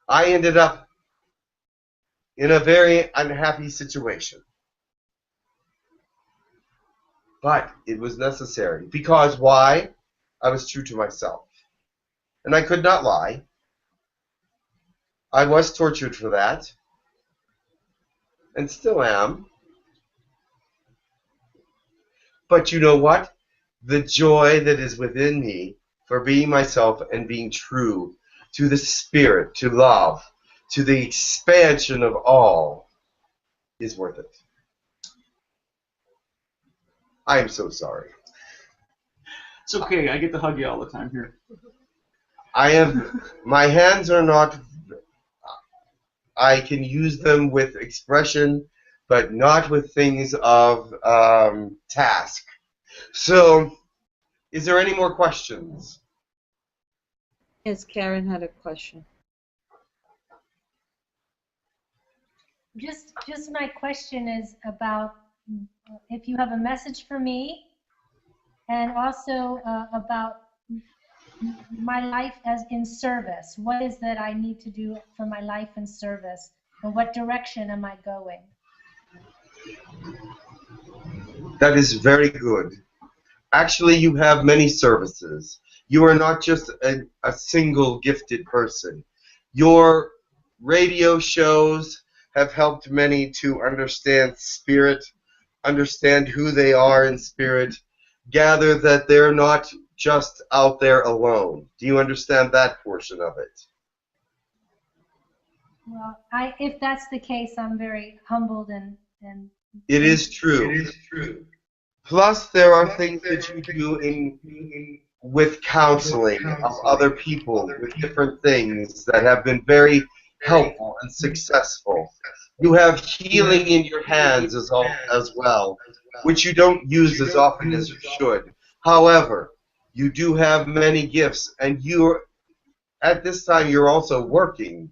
I ended up in a very unhappy situation. But it was necessary. Because why? I was true to myself. And I could not lie. I was tortured for that. And still am. But you know what? The joy that is within me for being myself and being true to the Spirit, to love, to the expansion of all is worth it. I am so sorry. It's okay. I get to hug you all the time here. My hands are not, I can use them with expression, but not with things of task. So, is there any more questions? Yes, Karen had a question. Just my question is about if you have a message for me, and also about my life as in service. What is that I need to do for my life in service, and what direction am I going? That is very good. Actually, you have many services. You are not just a single gifted person. Your radio shows have helped many to understand Spirit, understand who they are in Spirit, gather that they're not just out there alone. Do you understand that portion of it? Well, if that's the case, I'm very humbled and It is true. It is true. Plus, there are things that you do with counseling of other people with different things that have been very helpful and successful. You have healing in your hands as well, which you don't use as often as you should. However, you do have many gifts, and at this time you're also working.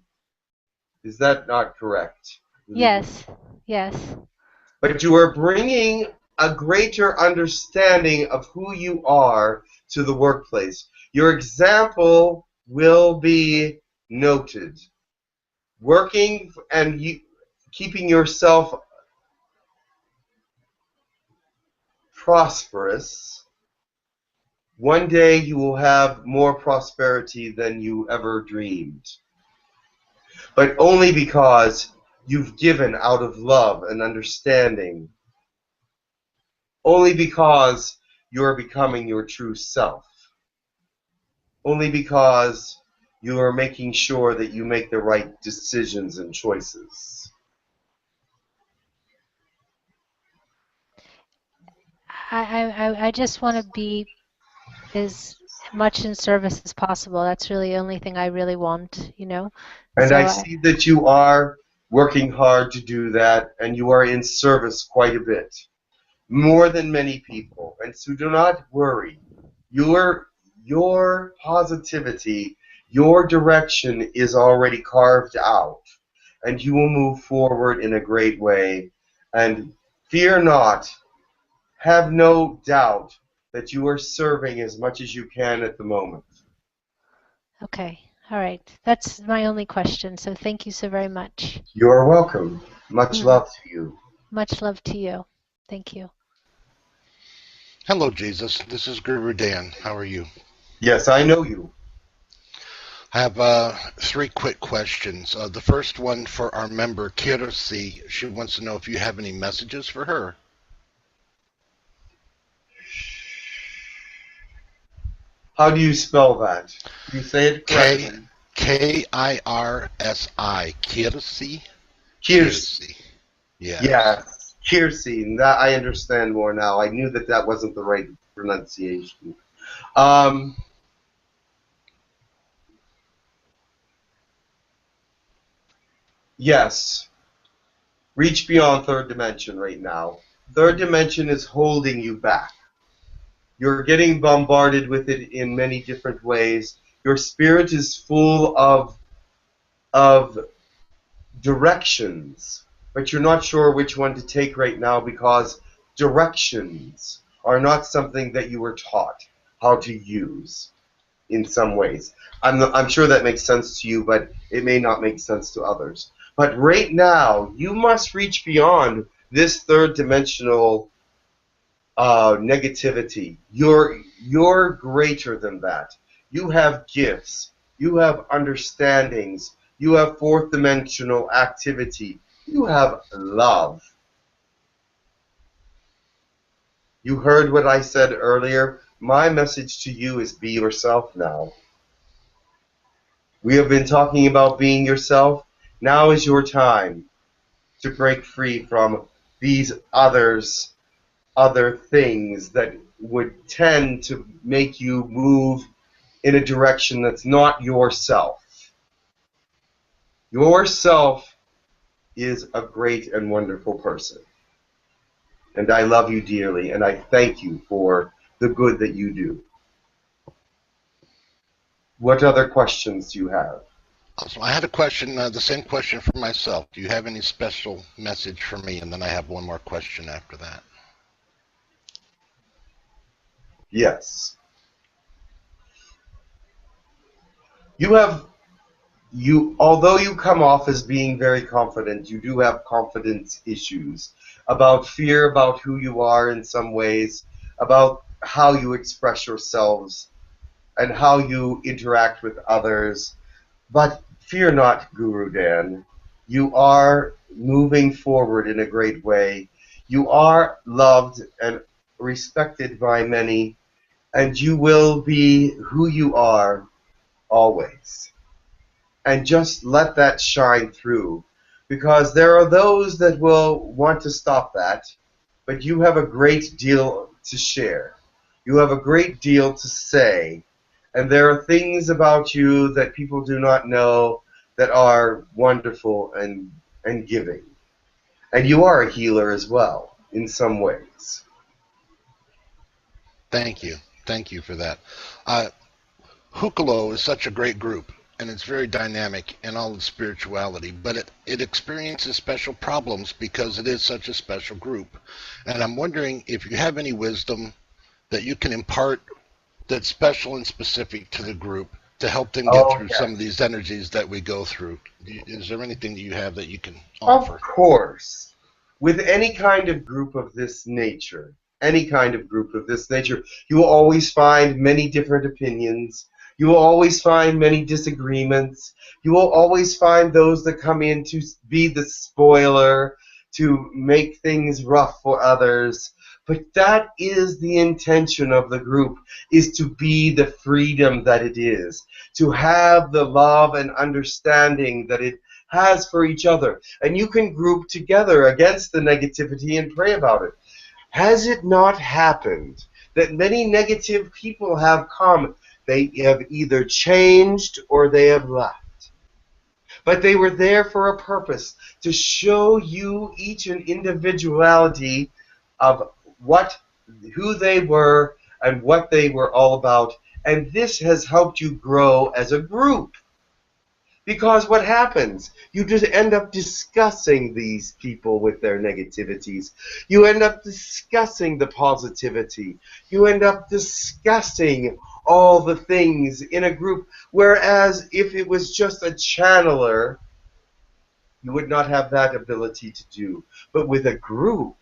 Is that not correct? Yes, yes. But you are bringing a greater understanding of who you are to the workplace. Your example will be noted. Working and keeping yourself prosperous, one day you will have more prosperity than you ever dreamed. But only because you've given out of love and understanding. Only because you're becoming your true self. Only because you are making sure that you make the right decisions and choices. I just want to be as much in service as possible. That's really the only thing I really want, you know. And so I see that you are working hard to do that, and you are in service quite a bit. More than many people. And so do not worry. Your positivity, your direction is already carved out. And you will move forward in a great way. And fear not, have no doubt that you are serving as much as you can at the moment. Okay, all right. That's my only question, so thank you so very much. You're welcome. Much love to you. Much love to you. Thank you. Hello, Jesus. This is Guru Dan. How are you? Yes, I know you. I have 3 quick questions. The first one for our member, 𝗂𝐡𝐚𝐧𝐧𝐞𝐥𝐢𝐧𝐠. She wants to know if you have any messages for her. How do you spell that? Can you say it correctly? K-I-R-S-I, 𝗂𝐚𝐧𝐧𝐞𝐥𝐢𝐧𝐠. Kirsi. Yes. Yes, Kirsi. That I understand more now. I knew that that wasn't the right pronunciation. Yes. Reach beyond third dimension right now. Third dimension is holding you back. You're getting bombarded with it in many different ways. Your spirit is full of directions, but you're not sure which one to take right now because directions are not something that you were taught how to use in some ways. I'm sure that makes sense to you, but it may not make sense to others. But right now, you must reach beyond this third dimensional negativity. You're greater than that. You have gifts. You have understandings. You have fourth dimensional activity. You have love. You heard what I said earlier. My message to you is be yourself now. We have been talking about being yourself. Now is your time to break free from these other things that would tend to make you move in a direction that's not yourself. Yourself is a great and wonderful person. And I love you dearly, and I thank you for the good that you do. What other questions do you have? Awesome. I had a question, the same question for myself. Do you have any special message for me? And then I have one more question after that. Yes. Although you come off as being very confident, you do have confidence issues about fear about who you are in some ways, about how you express yourselves, and how you interact with others. But fear not, Guru Dan. You are moving forward in a great way. You are loved and respected by many, and you will be who you are always. And just let that shine through, because there are those that will want to stop that, but you have a great deal to share. You have a great deal to say, and there are things about you that people do not know that are wonderful and giving. And you are a healer as well, in some ways. Thank you. Thank you for that. Hucolo is such a great group, and it's very dynamic in all its spirituality, but it experiences special problems because it is such a special group. And I'm wondering if you have any wisdom that you can impart that's special and specific to the group to help them get through some of these energies that we go through. Is there anything that you have that you can offer? Of course. With any kind of group of this nature, you will always find many different opinions. You will always find many disagreements. You will always find those that come in to be the spoiler, to make things rough for others. But that is the intention of the group, is to be the freedom that it is, to have the love and understanding that it has for each other. And you can group together against the negativity and pray about it. Has it not happened that many negative people have come? They have either changed or they have left. But they were there for a purpose, to show you each an individuality of who they were and what they were all about. And this has helped you grow as a group. Because what happens? You just end up discussing these people with their negativities. You end up discussing the positivity. You end up discussing all the things in a group. Whereas if it was just a channeler, you would not have that ability to do. But with a group,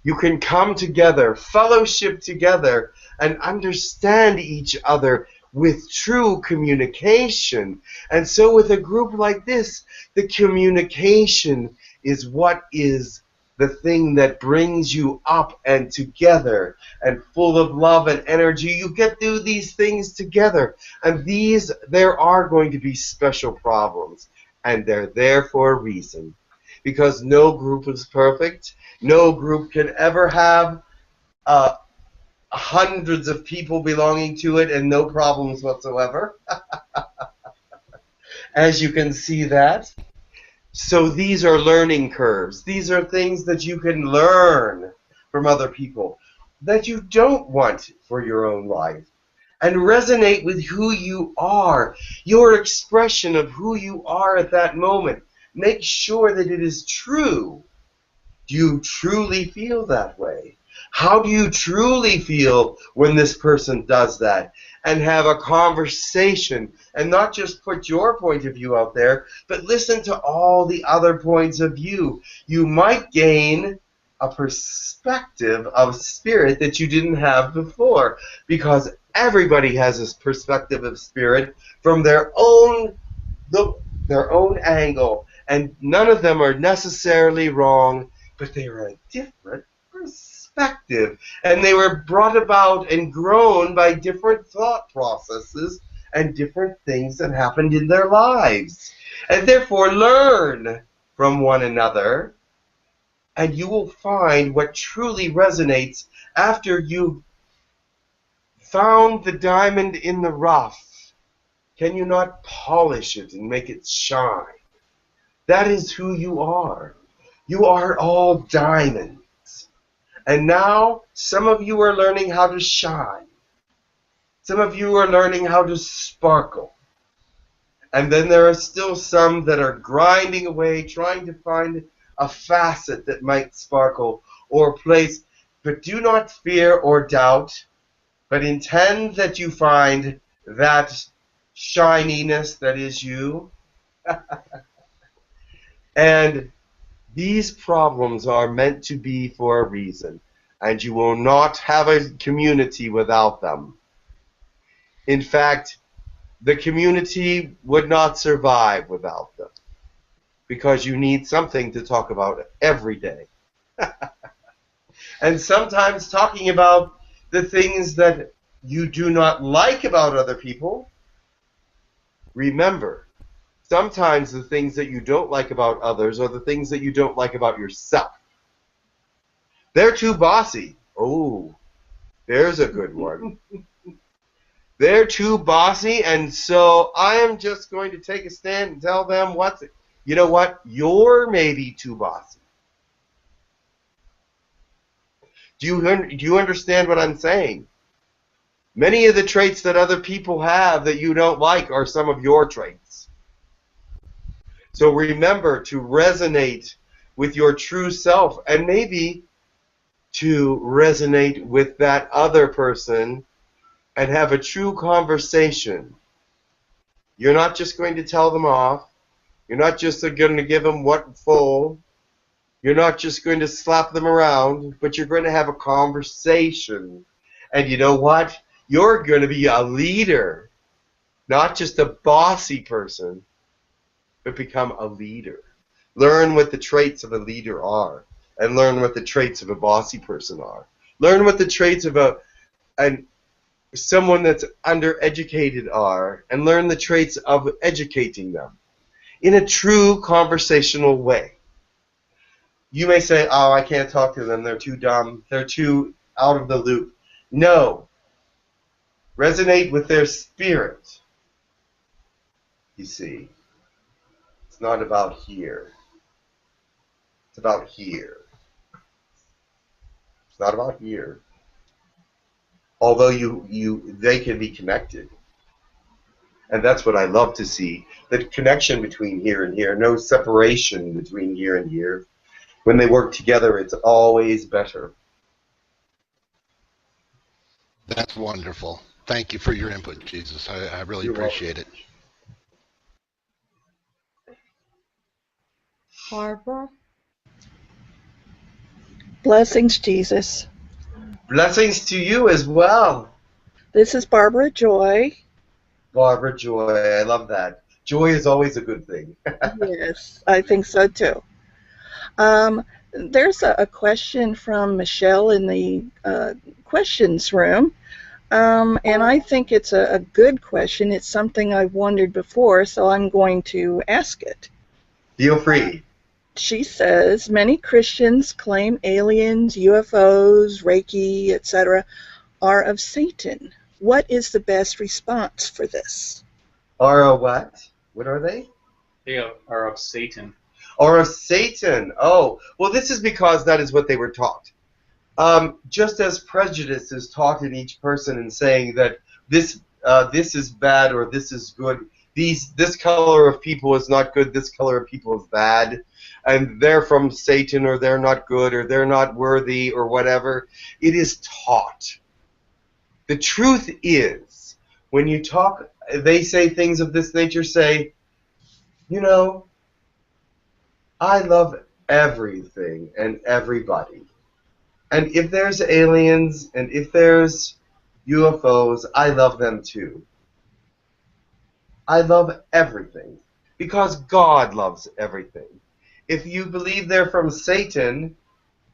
you can come together, fellowship together, and understand each other with true communication. And so with a group like this, the communication is what is the thing that brings you up and together and full of love and energy. You get through these things together. And there are going to be special problems. And they're there for a reason. Because no group is perfect. No group can ever have hundreds of people belonging to it and no problems whatsoever. As you can see that. So these are learning curves. These are things that you can learn from other people that you don't want for your own life. And resonate with who you are, your expression of who you are at that moment. Make sure that it is true. Do you truly feel that way? How do you truly feel when this person does that? And have a conversation and not just put your point of view out there, but listen to all the other points of view. You might gain a perspective of spirit that you didn't have before, because everybody has this perspective of spirit from their own angle, and none of them are necessarily wrong, but they are a different perspective, and they were brought about and grown by different thought processes and different things that happened in their lives, and therefore learn from one another, and you will find what truly resonates after you've found the diamond in the rough. Can you not polish it and make it shine? That is who you are. You are all diamonds. And now some of you are learning how to shine. Some of you are learning how to sparkle. And then there are still some that are grinding away, trying to find a facet that might sparkle or place. But do not fear or doubt, but intend that you find that shininess that is you. And these problems are meant to be for a reason, and you will not have a community without them. In fact, the community would not survive without them, because you need something to talk about every day. And sometimes talking about the things that you do not like about other people. Remember, sometimes the things that you don't like about others are the things that you don't like about yourself. They're too bossy. Oh, there's a good one. They're too bossy, and so I am just going to take a stand and tell them you know what? You're maybe too bossy. Do you understand what I'm saying? Many of the traits that other people have that you don't like are some of your traits. So remember to resonate with your true self, and maybe to resonate with that other person and have a true conversation. You're not just going to tell them off. You're not just going to give them what full. You're not just going to slap them around, but you're going to have a conversation. And you know what? You're going to be a leader, not just a bossy person, but become a leader. Learn what the traits of a leader are, and learn what the traits of a bossy person are. Learn what the traits of someone that's undereducated are, and learn the traits of educating them in a true conversational way. You may say, oh, I can't talk to them, they're too dumb, they're too out of the loop. No. Resonate with their spirit. You see, it's not about here. It's about here. It's not about here. Although they can be connected. And that's what I love to see, the connection between here and here, no separation between here and here. When they work together, it's always better. That's wonderful. Thank you for your input, Jesus. I really appreciate it. Barbara? Blessings, Jesus. Blessings to you as well. This is Barbara Joy. Barbara, joy. I love that. Joy is always a good thing. Yes, I think so too. There's a question from Michelle in the questions room, and I think it's a good question. It's something I've wondered before, so I'm going to ask it. Feel free. She says, many Christians claim aliens, UFOs, Reiki, etc. are of Satan. What is the best response for this? Are a what? What are they? They are of Satan. Or of Satan. Oh, well, this is because that is what they were taught. Just as prejudice is taught in each person in saying that this is bad or this is good, this color of people is not good, this color of people is bad, and they're from Satan or they're not good or they're not worthy or whatever, it is taught. The truth is, when you talk, they say things of this nature, say, you know, I love everything and everybody. And if there's aliens and if there's UFOs, I love them too. I love everything because God loves everything. If you believe they're from Satan,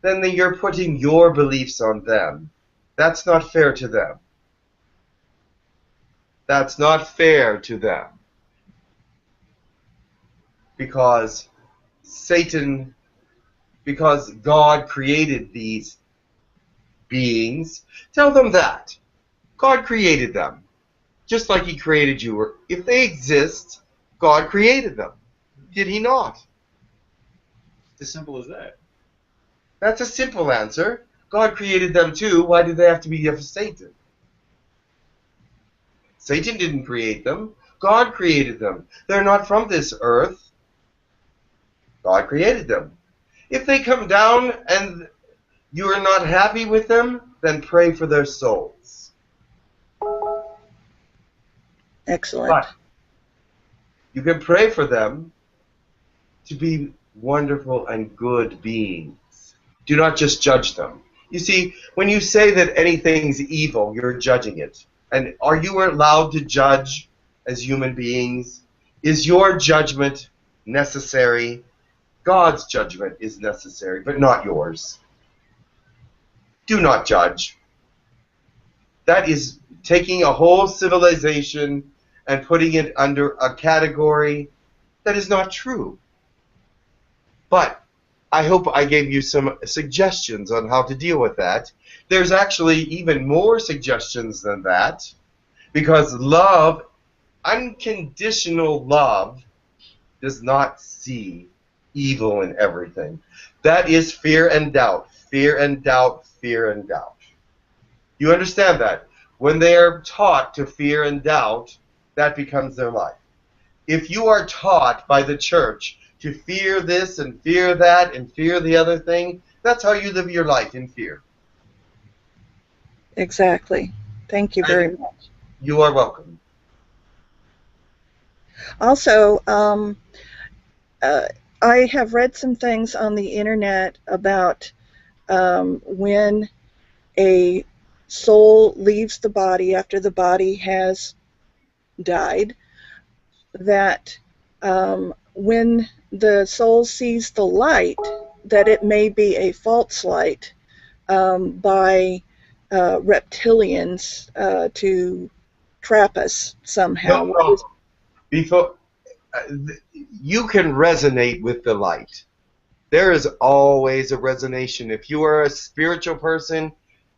then you're putting your beliefs on them. That's not fair to them. That's not fair to them. Because Satan, because God created these beings, tell them that. God created them. Just like He created you. If they exist, God created them. Did He not? It's as simple as that. That's a simple answer. God created them too. Why did they have to be of Satan? Satan didn't create them. God created them. They're not from this earth. God created them. If they come down and you are not happy with them, then pray for their souls. Excellent. But you can pray for them to be wonderful and good beings. Do not just judge them. You see, when you say that anything's evil, you're judging it. And are you allowed to judge as human beings? Is your judgment necessary? God's judgment is necessary, but not yours. Do not judge. That is taking a whole civilization and putting it under a category that is not true. But I hope I gave you some suggestions on how to deal with that. There's actually even more suggestions than that, because love, unconditional love, does not see evil in everything. That is fear and doubt, fear and doubt, fear and doubt. You understand that? When they are taught to fear and doubt, that becomes their life. If you are taught by the church to fear this and fear that and fear the other thing, that's how you live your life, in fear. Exactly. Thank you very much. You are welcome. Also, I have read some things on the internet about when a soul leaves the body after the body has died, that when the soul sees the light, that it may be a false light by reptilians to trap us somehow. No. Before, you can resonate with the light. There is always a resonation. If you are a spiritual person,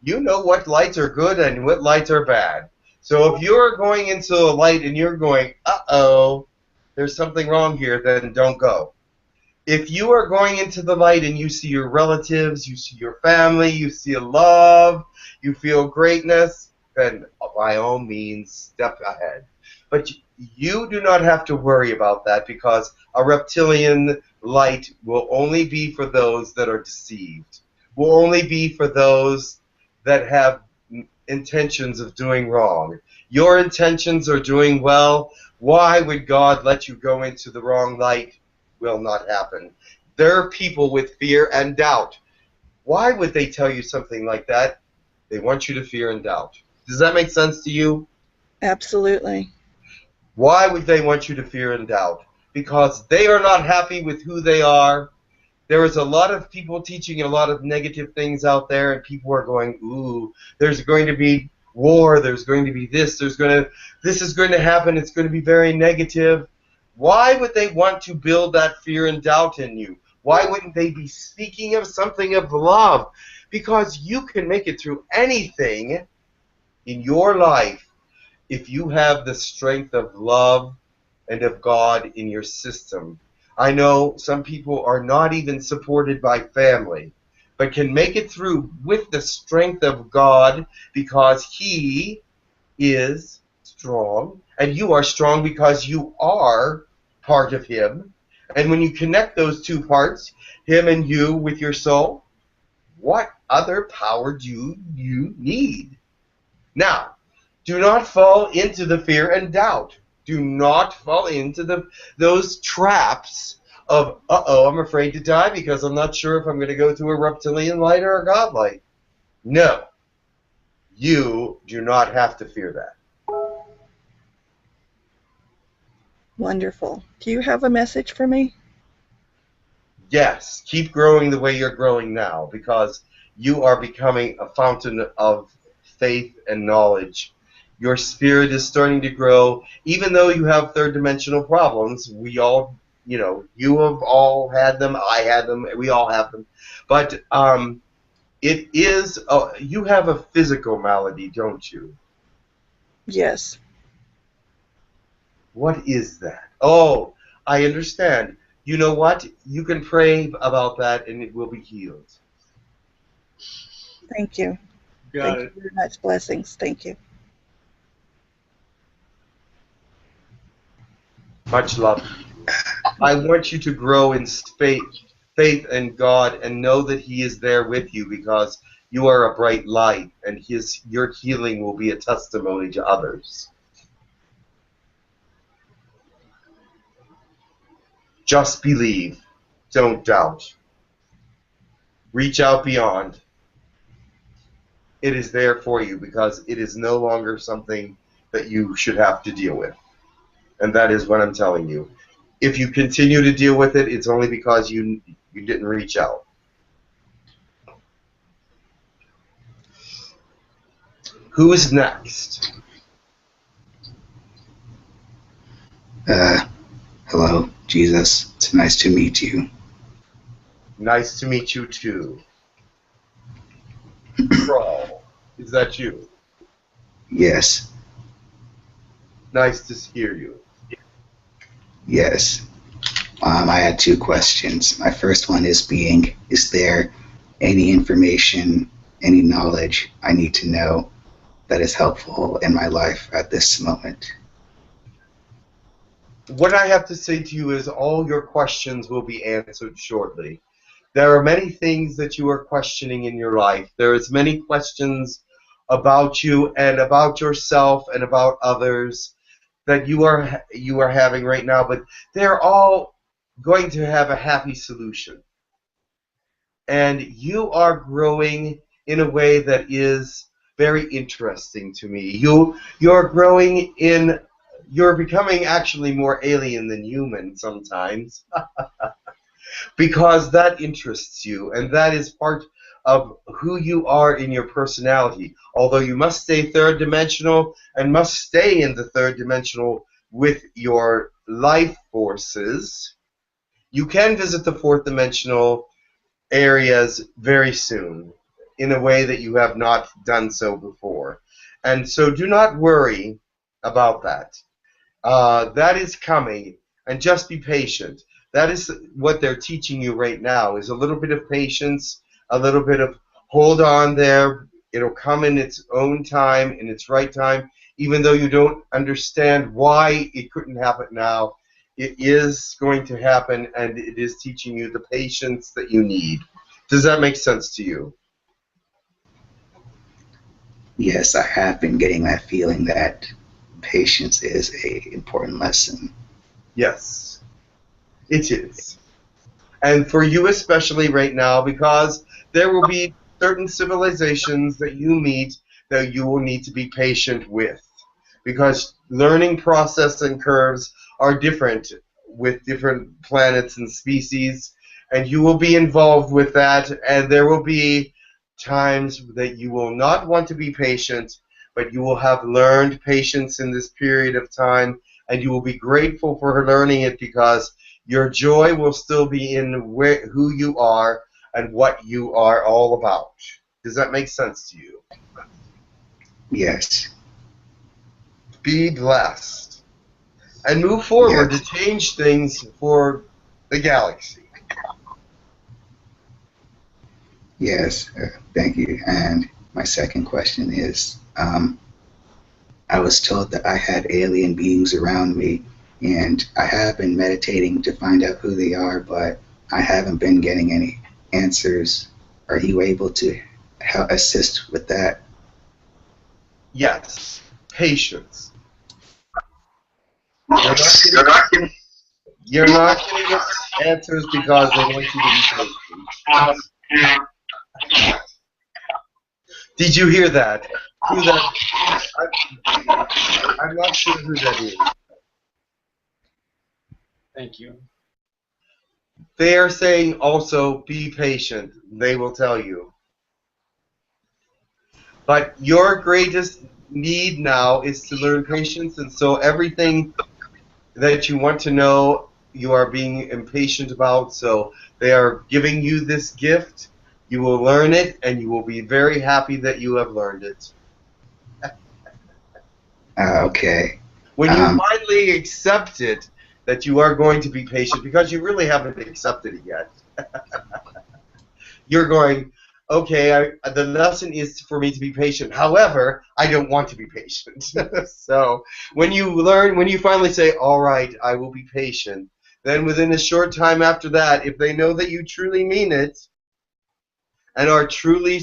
you know what lights are good and what lights are bad. So if you're going into a light and you're going, uh-oh, there's something wrong here, then don't go. If you are going into the light and you see your relatives, you see your family, you see love, you feel greatness, then by all means, step ahead. But you do not have to worry about that, because a reptilian light will only be for those that are deceived, will only be for those that have intentions of doing wrong. Your intentions are doing well. Why would God let you go into the wrong light? Will not happen. There are people with fear and doubt. Why would they tell you something like that? They want you to fear and doubt. Does that make sense to you? Absolutely. Why would they want you to fear and doubt? Because they are not happy with who they are. There is a lot of people teaching a lot of negative things out there, and people are going, ooh, there's going to be war, there's going to be this is going to happen, it's going to be very negative. Why would they want to build that fear and doubt in you? Why wouldn't they be speaking of something of love? Because you can make it through anything in your life if you have the strength of love and of God in your system. I know some people are not even supported by family, but can make it through with the strength of God because He is strong, and you are strong because you are part of Him. And when you connect those two parts, Him and you with your soul, what other power do you need? Now, do not fall into the fear and doubt. Do not fall into those traps of, uh-oh, I'm afraid to die because I'm not sure if I'm going to go to a reptilian light or a god light. No. You do not have to fear that. Wonderful. Do you have a message for me? Yes. Keep growing the way you're growing now because you are becoming a fountain of faith and knowledge. Your spirit is starting to grow, even though you have third-dimensional problems. We all, you have all had them. I had them. We all have them. But it is, you have a physical malady, don't you? Yes. What is that? Oh, I understand. You know what? You can pray about that and it will be healed. Thank you. Got Thank it. you very much. Blessings. Thank you. Much love. I want you to grow in faith in God and know that He is there with you because you are a bright light and your healing will be a testimony to others. Just believe. Don't doubt. Reach out beyond. It is there for you because it is no longer something that you should have to deal with. And that is what I'm telling you. If you continue to deal with it, it's only because you didn't reach out. Who is next? Hello, Jesus. It's nice to meet you. Nice to meet you too. Crawl. Is that you? Yes. Nice to hear you. Yes. I had two questions. My first one is there any information, any knowledge I need to know that is helpful in my life at this moment? What I have to say to you is all your questions will be answered shortly. There are many things that you are questioning in your life. There is many questions about you and about yourself and about others that you are having right now, but they're all going to have a happy solution. And you are growing in a way that is very interesting to me. You're growing in, you're becoming actually more alien than human sometimes because that interests you, and that is part of who you are in your personality. Although you must stay third dimensional and must stay in the third dimensional with your life forces, you can visit the fourth dimensional areas very soon in a way that you have not done so before. And so do not worry about that. That is coming, and just be patient. That is what they're teaching you right now, is a little bit of patience, a little bit of hold on there. It'll come in its own time, in its right time, even though you don't understand why it couldn't happen now. It is going to happen, and it is teaching you the patience that you need. Does that make sense to you? Yes, I have been getting that feeling that patience is an important lesson. Yes, it is. And for you especially right now, because there will be certain civilizations that you meet that you will need to be patient with. because learning process and curves are different with different planets and species, and you will be involved with that, and there will be times that you will not want to be patient, but you will have learned patience in this period of time, and you will be grateful for her learning it, because your joy will still be in who you are and what you are all about. Does that make sense to you? Yes. Be blessed. And move forward Yes. to change things for the galaxy. Yes. Thank you. And my second question is, I was told that I had alien beings around me, and I have been meditating to find out who they are, but I haven't been getting any answers. Are you able to assist with that? Yes. Patience. Yes. You're not going to get answers because they want you to be patient. Did you hear that? Who that? I'm not sure who that is. Thank you. They are saying also, be patient. They will tell you. But your greatest need now is to learn patience, and so everything that you want to know, you are being impatient about, so they are giving you this gift. You will learn it, and you will be very happy that you have learned it. Okay. When you finally accept it, that you are going to be patient, because you really haven't accepted it yet. You're going, okay, the lesson is for me to be patient. However, I don't want to be patient. So when you finally say, all right, I will be patient, then within a short time after that, if they know that you truly mean it and are truly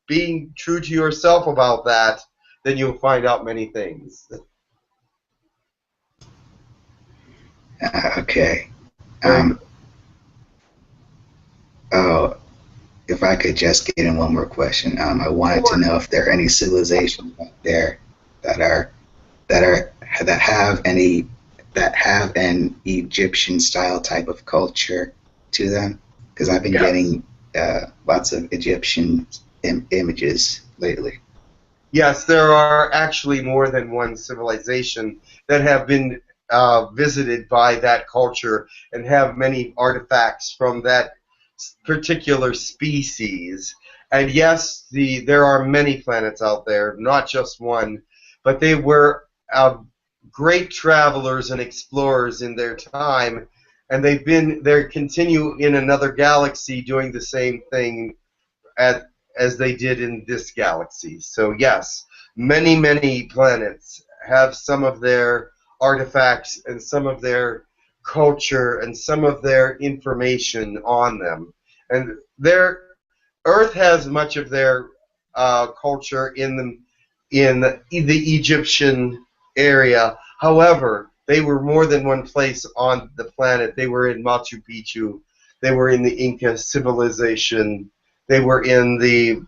being true to yourself about that, then you'll find out many things. Okay. If I could just get in one more question, I wanted to know if there are any civilizations out there that have an Egyptian style type of culture to them, because I've been getting lots of Egyptian images lately. Yes, there are actually more than one civilization that have been visited by that culture and have many artifacts from that particular species. And yes, there are many planets out there, not just one, but they were great travelers and explorers in their time, and they continue in another galaxy doing the same thing as they did in this galaxy. So yes, many, many planets have some of their artifacts and some of their culture and some of their information on them. And Earth has much of their culture in the Egyptian area. However, they were more than one place on the planet. They were in Machu Picchu. They were in the Inca civilization. They were in the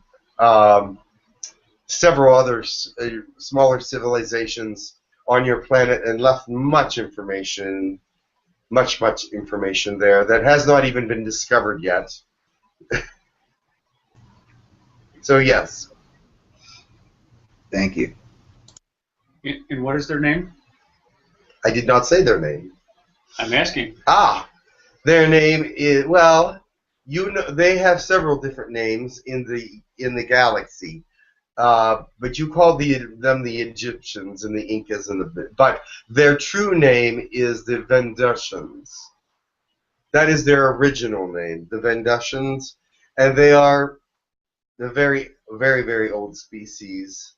several other smaller civilizations on your planet, and left much information, much information there that has not even been discovered yet. So yes. Thank you. And what is their name? I did not say their name. I'm asking. Their name is, well, they have several different names in the galaxy. But you call them the Egyptians and the Incas but their true name is the Vendusians. That is their original name, the Vendusians, and they are the very, very, very old species.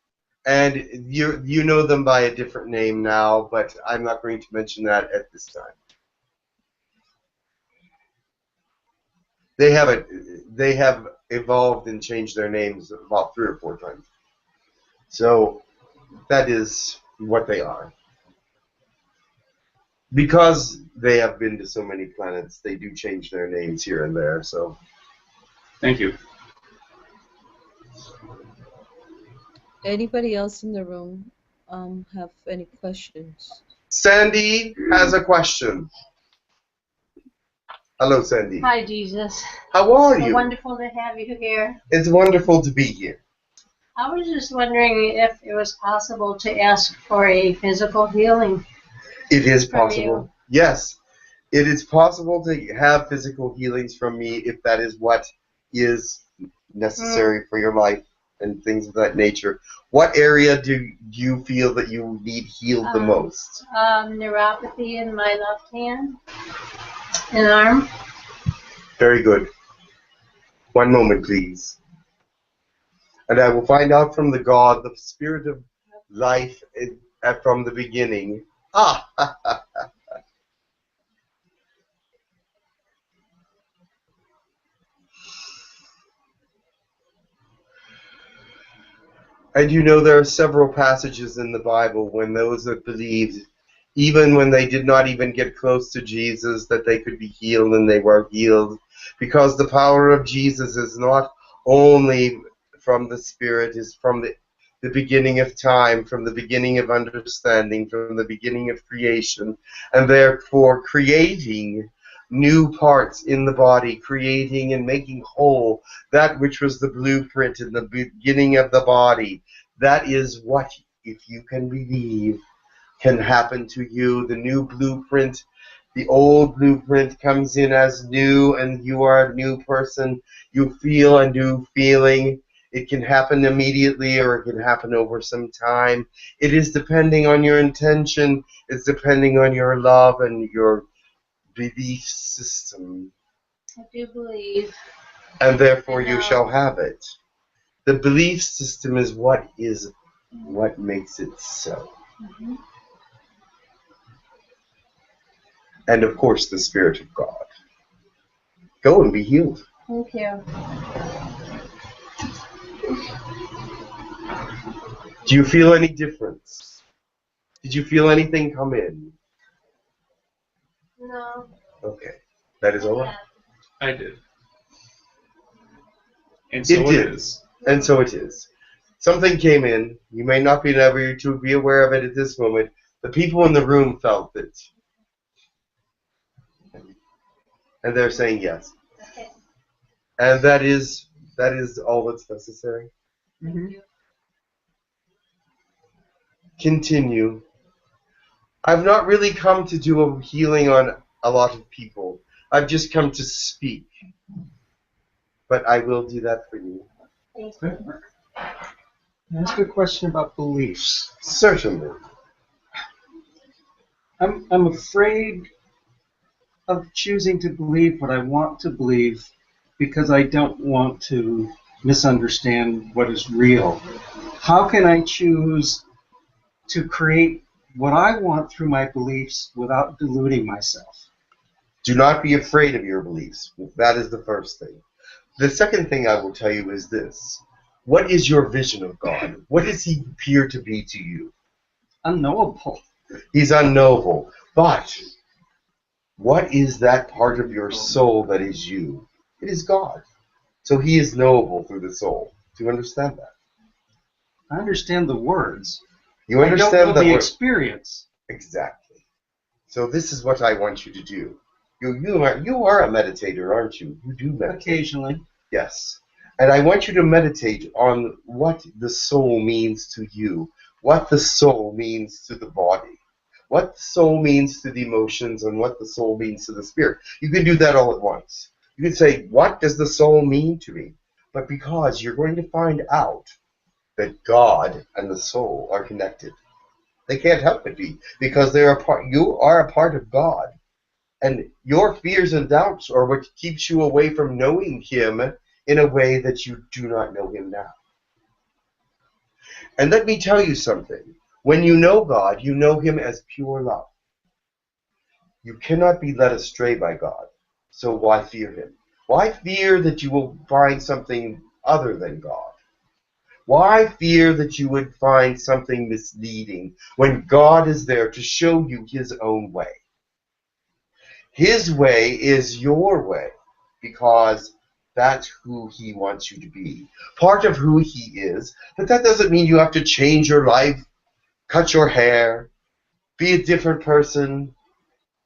And you know them by a different name now, but I'm not going to mention that at this time. They have evolved and changed their names about 3 or 4 times. So that is what they are. Because they have been to so many planets, they do change their names here and there. So, thank you. Anybody else in the room have any questions. Sandy has a question. Hello, Sandy. Hi, Jesus. How are So you? wonderful to have you here. It's wonderful to be here. I was just wondering if it was possible to ask for a physical healing. It is from possible. you. Yes, it is possible to have physical healings from me if that is what is necessary for your life and things of that nature. What area do you feel that you need healed the most? Neuropathy in my left hand and arm. Very good. One moment, please. And I will find out from the God, the spirit of life from the beginning. And you know, there are several passages in the Bible when those that believed, even when they did not even get close to Jesus, that they could be healed, and they were healed. Because the power of Jesus is not only from the Spirit, is from the beginning of time, from the beginning of understanding, from the beginning of creation, and therefore creating new parts in the body, creating and making whole that which was the blueprint in the beginning of the body. That is what, if you can believe, can happen to you. The new blueprint, the old blueprint comes in as new, and you are a new person. You feel a new feeling. It can happen immediately, or it can happen over some time. It is depending on your intention. It's depending on your love and your belief system. I do believe. And therefore you shall have it. The belief system is what makes it so. Mm-hmm. And of course the Spirit of God. Go and be healed. Thank you. Do you feel any difference? Did you feel anything come in? No. Okay. That is all right. I did. And so it is. And so it is. Something came in. You may not be able to be aware of it at this moment. The people in the room felt it. And they're saying yes. Okay. And that is all that's necessary. Mm-hmm. Continue. I've not really come to do a healing on a lot of people. I've just come to speak. But I will do that for you. Thank you. Can I ask a question about beliefs? Certainly. I'm afraid of choosing to believe what I want to believe because I don't want to misunderstand what is real. How can I choose to create what I want through my beliefs without deluding myself? Do not be afraid of your beliefs. That is the first thing. The second thing I will tell you is this. What is your vision of God? What does he appear to be to you? Unknowable. He's unknowable. But what is that part of your soul that is you? It is God. So he is knowable through the soul. Do you understand that? I understand the words. You understand I don't know the word. experience. Exactly. So this is what I want you to do. You are a meditator, aren't you? You do meditate. Occasionally. Yes. And I want you to meditate on what the soul means to you, what the soul means to the body, what the soul means to the emotions, and what the soul means to the spirit. You can do that all at once. You can say, what does the soul mean to me? But because you're going to find out that God and the soul are connected. They can't help but be, because they are you are a part of God. And your fears and doubts are what keeps you away from knowing him in a way that you do not know him now. And let me tell you something. When you know God, you know him as pure love. You cannot be led astray by God. So why fear him? Why fear that you will find something other than God? Why fear that you would find something misleading when God is there to show you his own way? His way is your way, because that's who he wants you to be. Part of who he is, but that doesn't mean you have to change your life cut your hair, be a different person,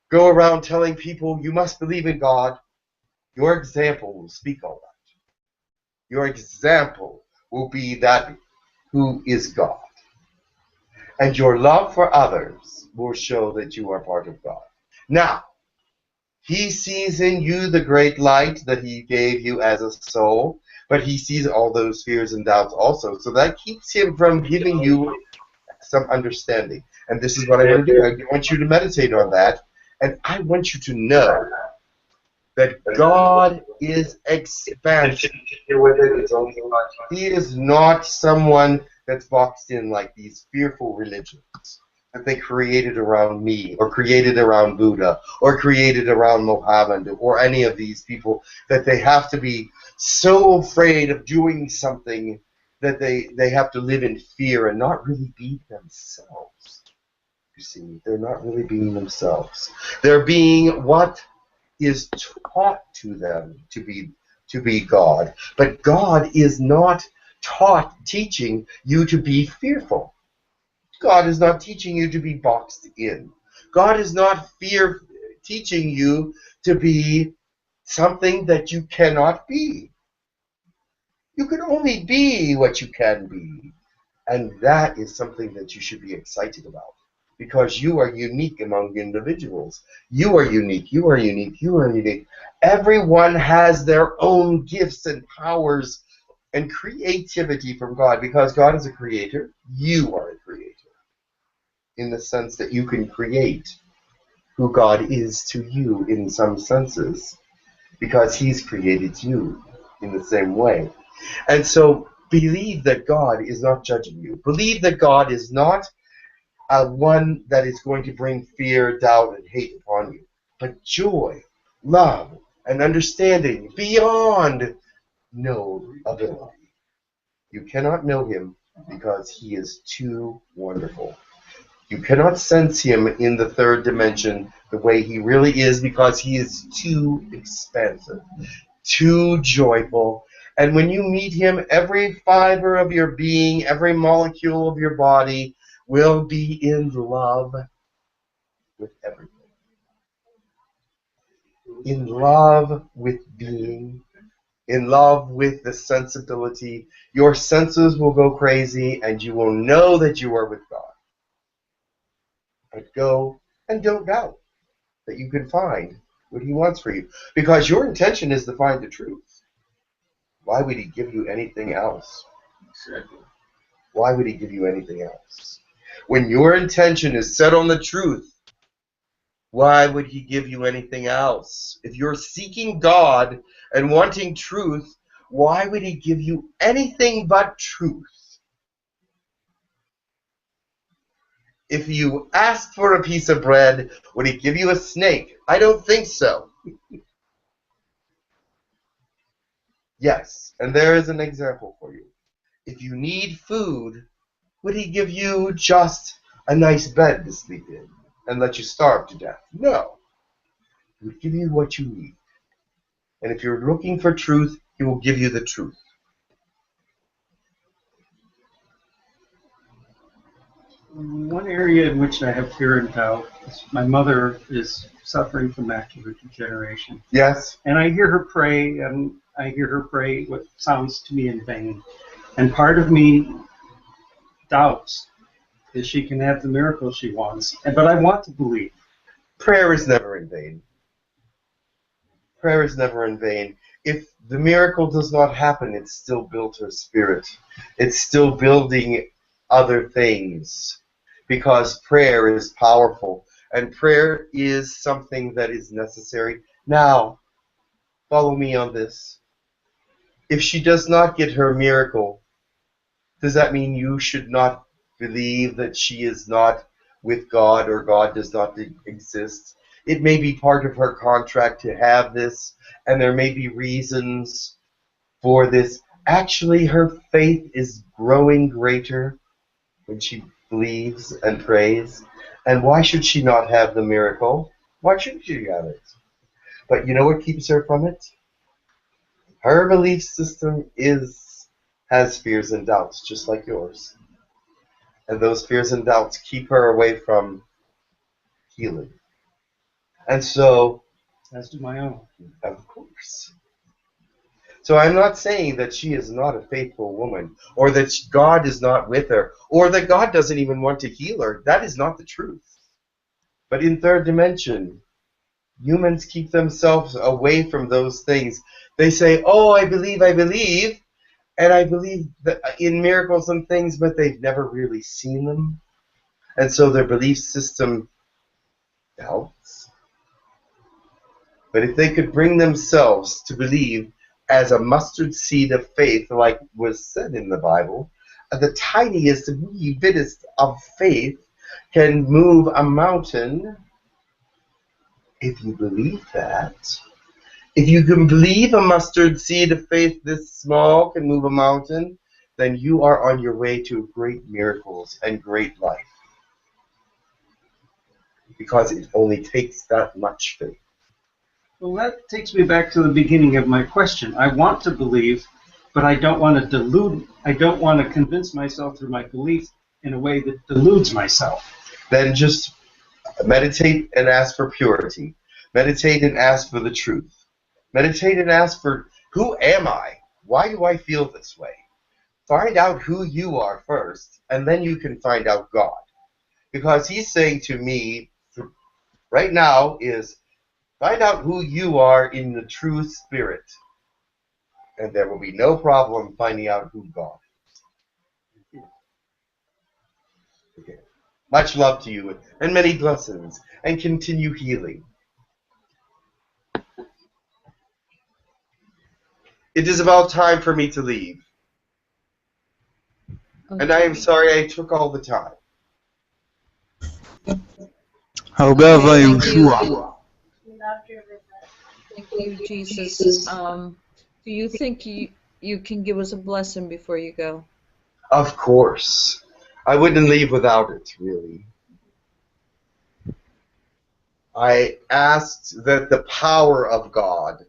go around telling people you must believe in God, your example will speak all that. Your example will be that who is God. And your love for others will show that you are part of God. Now, he sees in you the great light that he gave you as a soul, but he sees all those fears and doubts also. So that keeps him from giving you some understanding. And this is what I want to do. I want you to meditate on that. And I want you to know that God is expansion. He is not someone that's boxed in like these fearful religions that they created around me, or created around Buddha, or created around Mohammed, or any of these people, that they have to be so afraid of doing something that they have to live in fear and not really be themselves. You see, they're not really being themselves. They're being what is taught to them to be God. But God is not teaching you to be fearful. God is not teaching you to be boxed in. God is not teaching you to be something that you cannot be. You can only be what you can be. And that is something that you should be excited about. Because you are unique among individuals. You are unique, you are unique, you are unique. Everyone has their own gifts and powers and creativity from God. Because God is a creator, you are a creator. In the sense that you can create who God is to you in some senses. Because he's created you in the same way. And so believe that God is not judging you. Believe that God is not one that is going to bring fear, doubt, and hate upon you, but joy, love, and understanding beyond knowability. You cannot know him because he is too wonderful. You cannot sense him in the third dimension the way he really is because he is too expansive, too joyful. And when you meet him, every fiber of your being, every molecule of your body will be in love with everything. In love with being, in love with the sensibility. Your senses will go crazy and you will know that you are with God. But go and don't doubt that you can find what he wants for you. Because your intention is to find the truth. Why would he give you anything else? Exactly. Why would he give you anything else? When your intention is set on the truth, why would he give you anything else? If you're seeking God and wanting truth, why would he give you anything but truth? If you asked for a piece of bread, would he give you a snake? I don't think so. Yes, and there is an example for you. If you need food, would he give you just a nice bed to sleep in and let you starve to death? No. He will give you what you need. And if you're looking for truth, he will give you the truth. One area in which I have fear and doubt is my mother is suffering from macular degeneration. Yes. And I hear her pray, and I hear her pray what sounds to me in vain. And part of me doubts that she can have the miracle she wants. But I want to believe. Prayer is never in vain. Prayer is never in vain. If the miracle does not happen, it's still built her spirit. It's still building other things. Because prayer is powerful. And prayer is something that is necessary. Now, follow me on this. If she does not get her miracle, does that mean you should not believe that she is not with God or God does not exist? It may be part of her contract to have this, and there may be reasons for this. Actually, her faith is growing greater when she believes and prays. And why should she not have the miracle? Why shouldn't she have it? But you know what keeps her from it? Her belief system has fears and doubts, just like yours. And those fears and doubts keep her away from healing. And so, As do my own. of course. So I'm not saying that she is not a faithful woman, or that God is not with her, or that God doesn't even want to heal her. That is not the truth. But in third dimension, humans keep themselves away from those things. They say, oh, I believe, and I believe that in miracles and things, but they've never really seen them. And so their belief system doubts. But if they could bring themselves to believe as a mustard seed of faith, like was said in the Bible, the tiniest, wee bitest of faith can move a mountain. If you believe that, if you can believe a mustard seed of faith this small can move a mountain, then you are on your way to great miracles and great life. Because it only takes that much faith. Well, that takes me back to the beginning of my question. I want to believe, but I don't want to delude. I don't want to convince myself through my belief in a way that deludes myself. Then just meditate and ask for purity. Meditate and ask for the truth. Meditate and ask for, who am I? Why do I feel this way? Find out who you are first, and then you can find out God. Because he's saying to me right now is, find out who you are in the true spirit, and there will be no problem finding out who God is. Okay. Much love to you, and many blessings, and continue healing. It is about time for me to leave. Okay. And I am sorry I took all the time. However, Okay, thank Yeshua. Thank you, Jesus. Do you think you can give us a blessing before you go? Of course. I wouldn't leave without it, really. I asked that the power of God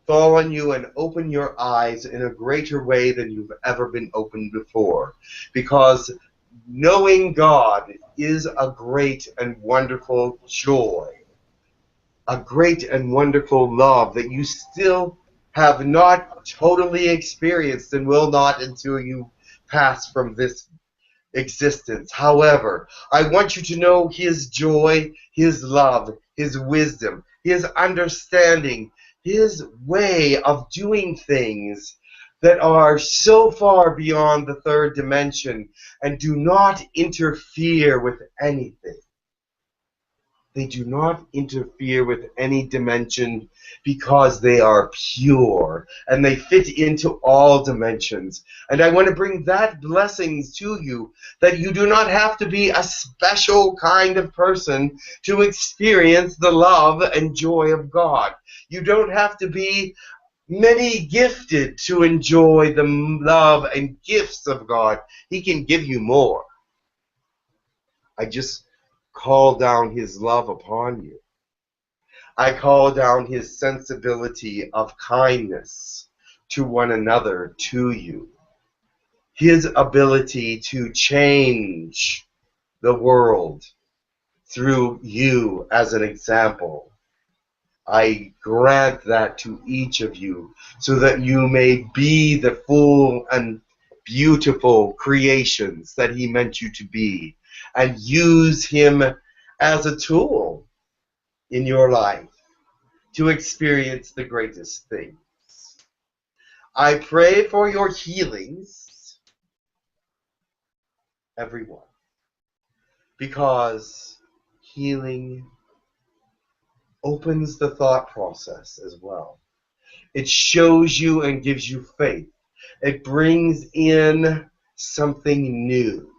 fall on you and open your eyes in a greater way than you've ever been opened before. Because knowing God is a great and wonderful joy. A great and wonderful love that you still have not totally experienced and will not until you pass from this existence. However, I want you to know his joy, his love, his wisdom, his understanding, his way of doing things that are so far beyond the third dimension and do not interfere with anything. They do not interfere with any dimension because they are pure and they fit into all dimensions. And I want to bring that blessings to you, that you do not have to be a special kind of person to experience the love and joy of God. You don't have to be many gifted to enjoy the love and gifts of God. He can give you more. I just call down his love upon you. I call down his sensibility of kindness to one another to you. His ability to change the world through you as an example. I grant that to each of you so that you may be the full and beautiful creations that he meant you to be, and use him as a tool in your life to experience the greatest things. I pray for your healings, everyone, because healing opens the thought process as well. It shows you and gives you faith. It brings in something new.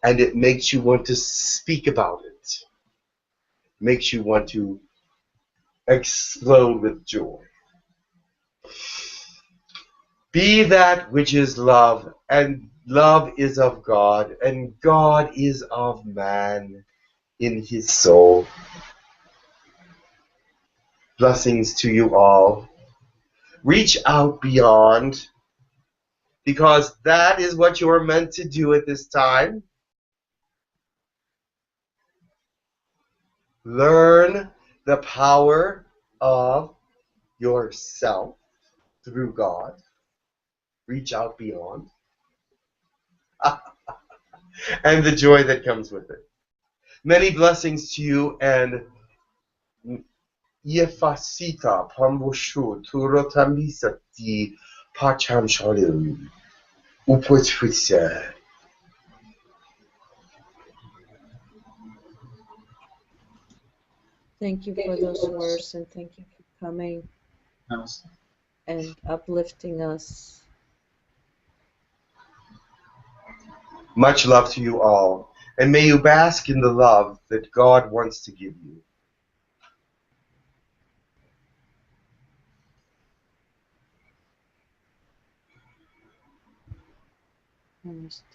And it makes you want to speak about it. Makes you want to explode with joy. Be that which is love, and love is of God, and God is of man in his soul. Blessings to you all. Reach out beyond because that is what you're meant to do at this time. Learn the power of yourself through God. Reach out beyond. And the joy that comes with it. Many blessings to you, and 𝗪𝗎𝗓𝗓 𝗪𝗪𝗔 𝗪𝗪𝗕𝗓𝗓 𝗪𝗪𝗔 𝗪𝗪𝗕𝗓𝗓. Thank you for those words, and thank you for coming and uplifting us. Much love to you all, and may you bask in the love that God wants to give you. Namaste.